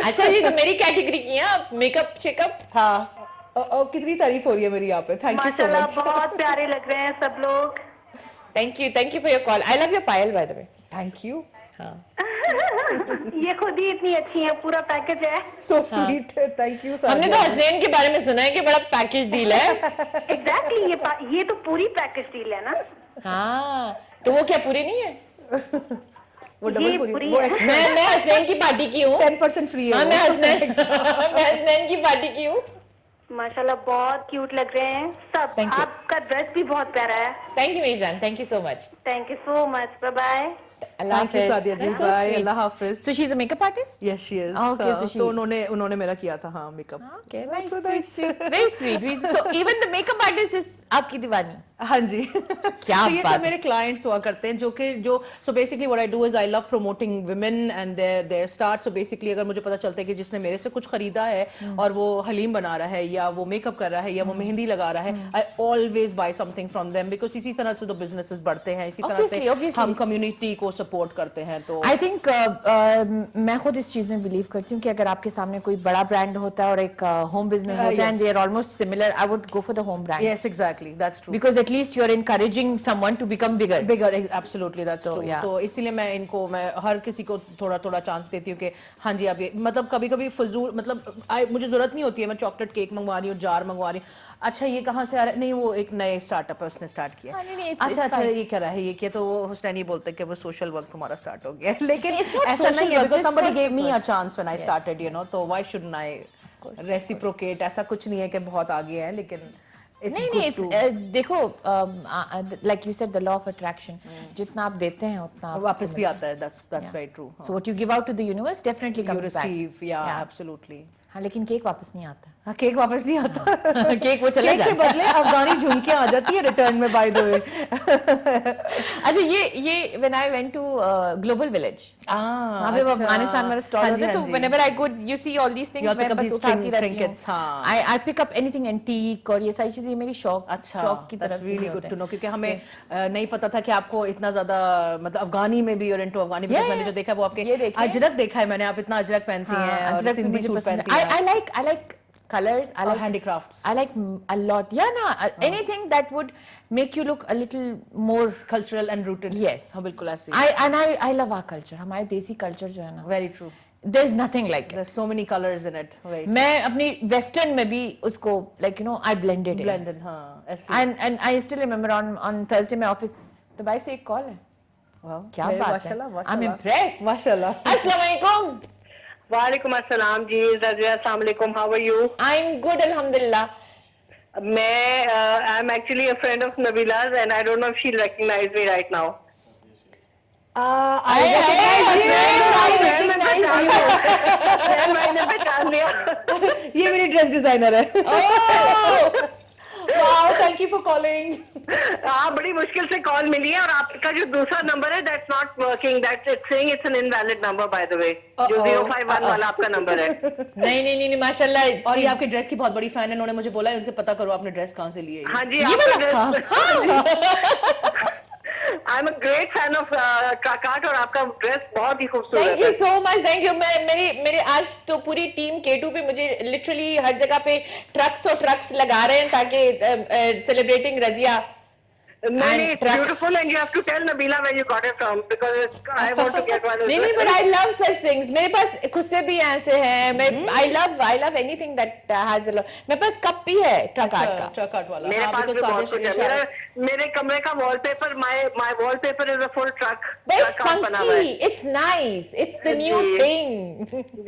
अच्छा जी तो मेरी कैटेगरी की है आप मेकअप चेकअप। हाँ कितनी तारीफ हो रही है मेरी यहाँ पे। Thank you so much. बहुत प्यारे लग रहे हैं सब लोग। Thank you for your call. I love your Payal by the way. Thank you. हाँ ये खुद ही इतनी अच्छी है पूरा पैकेज है। So sweet. Thank you. हमने तो हसनैन के बारे में सुना है कि बड़ा पैकेज डील है। एग्जैक्टली ये तो पूरी पैकेज डील है ना। हाँ तो वो क्या पूरी नहीं है? वो डबल पूरी। मैं हसनैन की पार्टी की हूँ। 10% फ्री है। हाँ मैं हसनैन की पार्टी की हूँ। माशाल्लाह बहुत क्यूट लग रहे हैं सब। आपका ड्रेस भी बहुत प्यारा है। थैंक यू मेरी जान। Thank you so much. Thank you so much. Bye bye. Thank you Sadia ji. बाय अल्लाह हाफिज। So she's a makeup artist? Yes she is. Okay so she तो उन्होंने मेरा किया था हाँ makeup. Okay nice sweet very sweet. So even the makeup artist is आपकी दीवानी। हाँ जी। क्या ये सब मेरे क्लाइंट्स हुआ करते हैं जो so basically what I do is I love promoting women and their start. So basically अगर मुझे पता चलता है कि जिसने मेरे से कुछ खरीदा है और वो हलीम बना रहा है या वो मेकअप कर रहा है या वो मेहंदी लगा रहा है I always buy something from them because इसी तरह से तो businesses बढ़ते हैं। इसी तरह से हम community को वो सपोर्ट करते हैं। तो आई थिंक मैं खुद इस चीज में बिलीव करती हूँ कि अगर आपके सामने कोई बड़ा ब्रांड होता है और एक होम बिजनेस होता है and they are almost similar, I would go for the home brand. Yes exactly, that's true, because at least you are encouraging someone to become bigger. Bigger, absolutely, that's true. तो इसीलिए मैं हर किसी को थोड़ा थोड़ा chance देती हूँ कि हाँ जी आप ये, मतलब कभी कभी फजूल, मतलब मुझे जरूरत नहीं होती है मैं चॉकलेट केक मंगवा रही हूँ, जार मंगवा रही हूँ, अच्छा ये कहाँ से आ रहा है, नहीं वो एक नए स्टार्टअप है उसने स्टार्ट किया, अच्छा ये क्या रहा है, ये किया, तो वो हुसनैन ये बोलते हैं कि वो सोशल वर्क तुम्हारा स्टार्ट हो गया, लेकिन ऐसा नहीं है, because somebody gave me a chance when I started, you know, तो why shouldn't I reciprocate? ऐसा कुछ नहीं है कि बहुत आगे है, लेकिन नहीं देखो, like you said, the law of attraction, जितना आप देते हैं उतना वापस भी आता है, that's very true. So what you give out to the universe definitely comes back. You receive, yeah, absolutely. हाँ, लेकिन केक वापस नहीं आता। हाँ, केक वापस नहीं आता। केक वो चला जाता है। केक के बदले अफगानी झुमकियां आ जाती है रिटर्न में, बाय द वे। अच्छा ये when I went to Global Village, वहाँ पे अफगानिस्तान वाला स्टॉल होता है, तो whenever I go you see all these things, मैं बस उठाती रहती हूँ। I pick up anything antique और ये सारी चीजें मेरी शौक की तरफ से really good to know, क्योंकि हमें नहीं पता था कि आपको इतना ज्यादा मतलब अफगानी में भी और इनटू अफगानी में, मैंने जो देखा वो आपके अजरक देखा है मैंने, आप इतना अजरक पहनती हैं और सिंधी सूट पहनती हैं। I like colors, I like handicrafts, I like a lot, anything that would make you look a little more cultural and rooted. Yes, हाँ बिल्कुल ऐसे। I love our culture, हमारे देसी culture जो है ना, very true, there's nothing like it. There's so many colors in it, right? मैं अपनी western में भी उसको like you know I blended in, हाँ ऐसे। and I still remember on Thursday my office तो भाई से एक कॉल है, wow, क्या बात है, I'm impressed, माशाल्लाह। अस्सलाम वालेकुम। वालेकुम अस्सलाम जी, रज़िया अस्सलाम वालेकुम, how are you? I am good अल्हम्दुलिल्लाह। मैं I am actually a friend of Nabila's and I don't know if she'll recognize me right now. I recognize you. मैंने पहचान लिया। ये मेरी ड्रेस डिजाइनर है। Wow, thank you for calling. हाँ, बड़ी मुश्किल से कॉल मिली है, और आपका जो दूसरा नंबर है that's not working, that's it's saying it's an invalid number by the way. जो 051 वाला आपका नंबर है। नहीं माशाल्लाह। और ये आपके ड्रेस की बहुत बड़ी फैन है, उन्होंने मुझे बोला है उनसे पता करो आपने ड्रेस कहाँ से ली है। हाँ जी, I am a great fan of ट्रकाट, और आपका ड्रेस बहुत ही खूबसूरत है। Thank you so much, thank you. मेरी आज तो पूरी टीम K2 पे मुझे लिटरली हर जगह पे ट्रक्स लगा रहे हैं ताकि celebrating Razia. it's beautiful, and you have to tell Nabila where you got it from, because I want to get one. नहीं, but I love such things. मेरे पास खुद से भी ऐसे हैं। I love anything that has a lot. मेरे पास cup भी है ट्रकाट वाला। मेरे पास भी बहुत कुछ है। मेरे कमरे का wallpaper, my wallpaper is a full truck. But it's funky. It's nice. It's the new thing.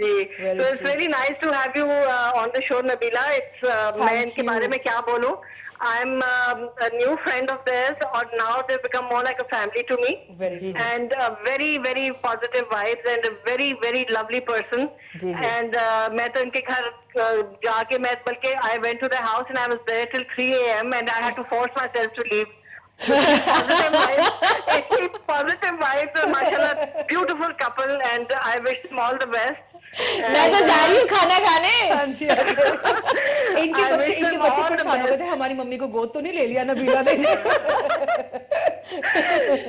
जी, so it's very nice to have you on the show, Nabila. मैं इनके बारे में क्या बोलूं? I'm a new friend of theirs, or now they've become more like a family to me. And very, very positive vibes, and a very, very lovely person. And मैं तो इनके घर जाके बल्कि I went to their house and I was there till 3 a.m. and I had to force myself to leave. Positive vibes, mashallah, beautiful couple, and I wish them all the best. मैं तो जा रही हूँ खाना खाने। इनके बच्चे परेशान हो गए थे, हमारी मम्मी को गोद तो नहीं ले लिया नबीला ने।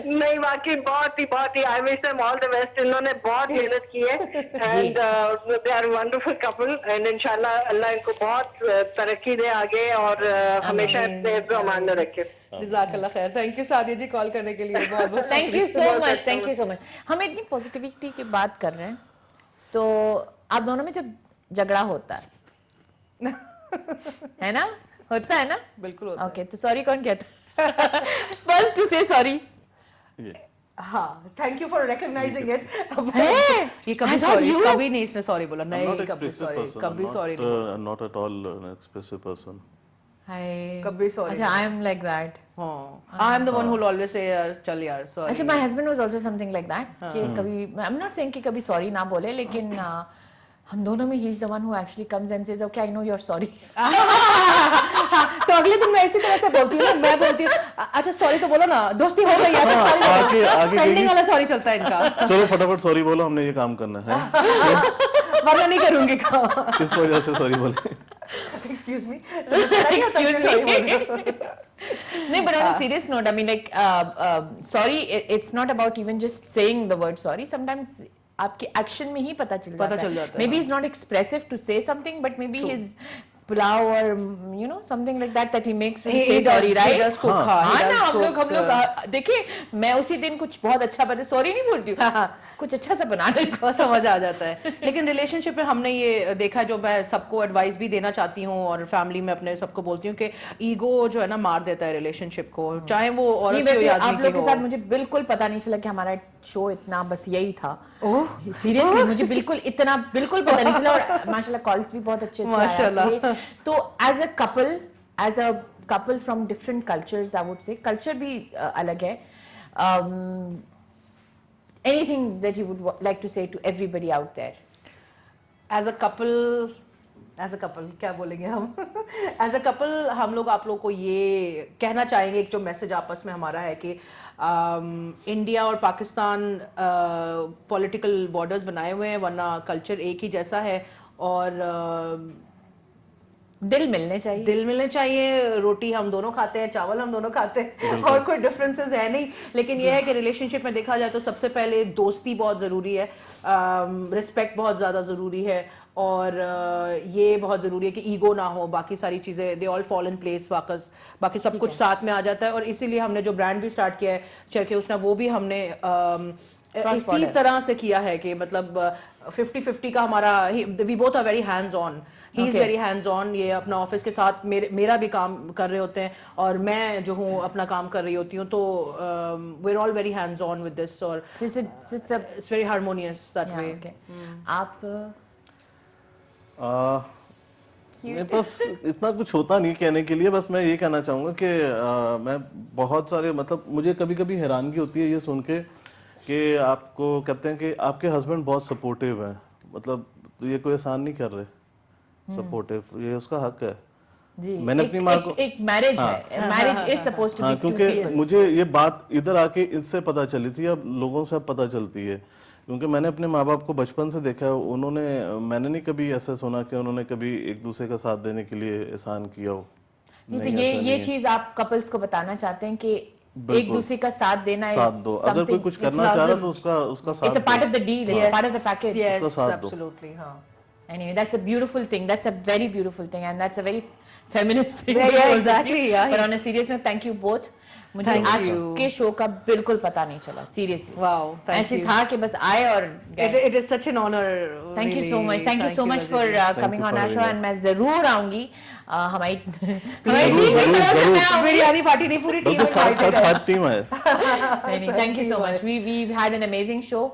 नहीं, वाकई बहुत ही I wish them all the best. इन्होंने बहुत मेहनत की है, and they are wonderful couple, and इंशाल्लाह अल्लाह इनको बहुत तरक्की दे आगे, और हमेशा अपने अमान में रखे। जज़ाकल्लाह खैर। Thank you Sadia ji call करने के लिए, बहुत थैंक यू सो मच। हम इतनी पॉजिटिविटी की बात कर रहे हैं, तो आप दोनों में जब झगड़ा होता है ना, होता है ना? बिल्कुल होता है। ओके, तो सॉरी कौन कहता है? फर्स्ट टू से सॉरी। हाँ, thank you for recognising it. ये कभी नहीं इसने सॉरी बोला, नहीं कभी सॉरी नहीं। Not at all an expressive person. कभी सॉरी। अच्छा, I am like that. I am the one who will always say यार चल यार सॉरी। अच्छा, my husband was also something like that कि कभी, आई एम नॉट सेइंग कि कभी सॉरी ना बोले, लेकिन हम दोनों में ही is the one who actually comes and says okay I know you are sorry. तो अगले दिन मैं इसी तरह से बोलती हूँ, मैं बोलती हूँ अच्छा सॉरी तो बोलो ना, दोस्ती हो गई है, आगे पेंडिंग वाला सॉरी चलता है इनका। चलो फटाफट सॉरी बोलो, हमने ये काम करना है, वरना नहीं करूंगी काम। किस वजह से सॉरी बोले? Excuse me. Excuse me. No, but on a serious note, I mean, like, sorry, it's not about even just saying the word sorry. Sometimes आपके एक्शन में ही पता चल जाता है. Maybe he's not expressive to say something, but maybe his pulao or you know something like that he makes when he say sorry, right? He does cook. हाँ ना, हम लोग देखिए, मैं उसी दिन कुछ बहुत अच्छा बना, सॉरी नहीं बोलती हूँ, कुछ अच्छा सा बनाने को समझ आ जाता है. लेकिन रिलेशनशिप में हमने ये देखा, जो मैं सबको एडवाइस भी देना चाहती हूँ और फैमिली में अपने सबको बोलती हूँ कि ईगो जो है ना मार देता है रिलेशनशिप को, चाहे वो औरत हो या आदमी की हो. आप लोग के साथ मुझे बिल्कुल पता नहीं चला कि हमारा शो इतना बस यही था. ओह सीरियसली मुझे बिल्कुल पता नहीं चला. और माशाल्लाह कॉल्स भी बहुत अच्छे आए. तो as a couple from different cultures, I would say culture भी अलग है. Anything that you would like to say to everybody out there? As a couple, क्या बोलेंगे हम? As a couple, हम लोग आप लोग को ये कहना चाहेंगे, एक जो मैसेज आपस में हमारा है कि इंडिया और पाकिस्तान पॉलिटिकल बॉर्डर्स बनाए हुए हैं, वरना कल्चर एक ही जैसा है और दिल मिलने चाहिए. रोटी हम दोनों खाते हैं, चावल हम दोनों खाते हैं और कोई डिफरेंसेस है नहीं. लेकिन यह है कि रिलेशनशिप में देखा जाए तो सबसे पहले दोस्ती बहुत ज़रूरी है, रिस्पेक्ट बहुत ज़्यादा ज़रूरी है और ये बहुत ज़रूरी है कि ईगो ना हो. बाकी सारी चीज़ें they all fall in place, बाकी सब कुछ साथ में आ जाता है. और इसीलिए हमने जो ब्रांड भी स्टार्ट किया है चरखे हुस्ना, वो भी हमने इसी तरह से किया है कि मतलब 50-50 का हमारा, we both are very hands on. He is very hands on. ये अपना ऑफिस के साथ मेरा भी काम कर रहे होते हैं और मैं जो हूँ अपना काम कर रही होती हूँ. तो we are all very hands on with this और it's very harmonious that way. आप मेरे पास इतना कुछ होता नहीं कहने के लिए. बस मैं ये कहना चाहूँगा कि मैं बहुत सारे, मतलब मुझे कभी कभी हैरानगी होती है ये सुन के कि आपको कहते हैं कि आपके हस्बैंड बहुत सपोर्टिव हैं. मतलब तो ये कोई एहसान नहीं कर रहे. सपोर्टिव ये उसका हक है. मैंने अपनी माँ को एक मैरिज है, marriage is supposed to be, क्योंकि मुझे ये बात इधर आके इससे पता चली थी, अब लोगों से अब पता चलती है. क्योंकि मैंने अपने माँ बाप को बचपन से देखा है, मैंने नहीं कभी ऐसा सुना कि उन्होंने कभी एक दूसरे का साथ देने के लिए एहसान किया हो. तो ये चीज आप कपल्स को बताना चाहते हैं कि एक दूसरे का साथ देना है. साथ दो. अगर कोई कुछ करना चाह रहा है तो उसका साथ. It's a part of the deal. It's part of the package. Yes, absolutely. हाँ. Anyway, that's a beautiful thing. That's a very beautiful thing, and that's a very feminist thing. Yeah, exactly. Yeah. But on a serious note, thank you both. मुझे आज के show का बिल्कुल पता नहीं चला. Seriously. Wow. Thank you. ऐसे था कि बस आए और. It is such an honor. Thank you so much. Thank you so much for coming on our show, and मैं जरूर आऊँगी. हमारी बिरयानी पार्टी नहीं, पूरी टीम है. Thank you so much. We've had an amazing show.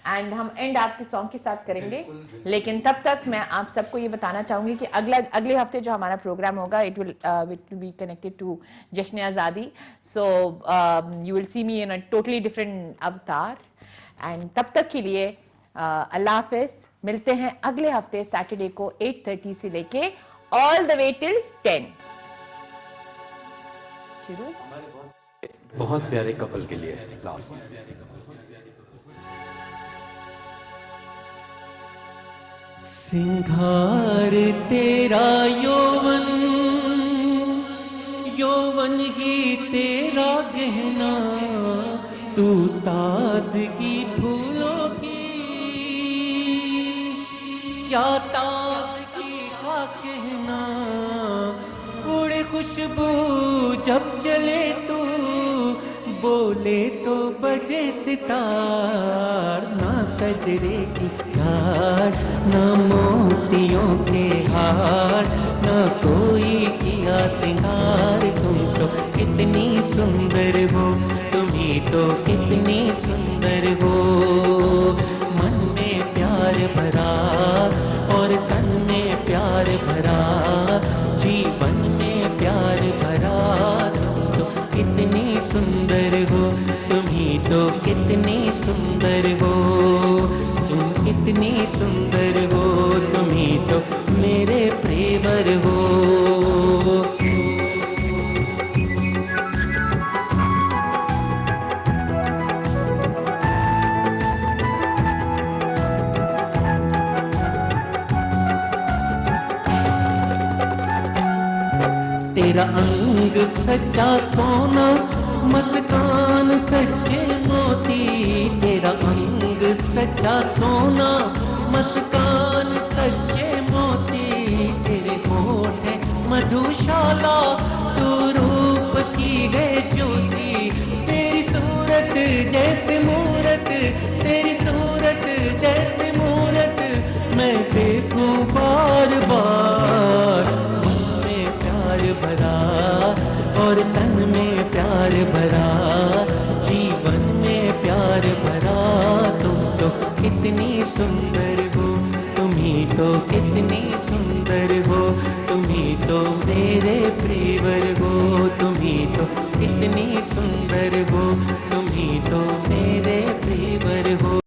And हम and आपके song के साथ करेंगे. लेकिन तब तक मैं आप सबको ये बताना चाहूंगी कि अगले हफ्ते जो हमारा प्रोग्राम होगा, it will be connected to जश्न आज़ादी. So you will see me in a totally different avatar. And तब तक के लिए अल्लाह हाफिज. मिलते हैं अगले हफ्ते सैटरडे को 8:30 से लेके ऑल द वे टिल 10. शुरू बहुत प्यारे कपल के लिए लास्ट. सिंगार तेरा यौवन, यौवन ही तेरा गहना, तू ताजगी फूलों की, क्या ताजगी का कहना. उड़े खुशबू जब चले तू, बोले तो बजे सितार. ना कजरे की धार, ना मोतियों के हार, ना कोई किया सिंगार. तुम तो कितनी सुंदर हो, तुम ही तो कितनी सुंदर हो. मन में प्यार भरा और तन में प्यार भरा, जीवन में प्यार भरा. तुम तो कितनी सुंदर हो, तुम ही तो कितनी सुंदर हो. तुम कितनी सुंदर हो, तुम ही तो मेरे प्रेमर हो. तेरा अंग सच्चा सोना, मस्कान सच्चे मोती। तेरा अंग सच्चा सोना, मस्कान सच्चे मोती। तेरे होठ है मधुशाला, तू रूप की है ज्योति। तेरी सूरत जैसे मूरत, तेरी सूरत जैसे मूरत, मैं देखूं बार बार। मन में प्यार भरा और तन में प्यार भरा, जीवन में प्यार भरा। तुम तो कितनी सुंदर हो, तुम ही तो कितनी सुंदर हो। तुम ही तो मेरे प्रियवर हो, तुम ही तो कितनी सुंदर हो। तुम ही तो मेरे प्रियवर हो।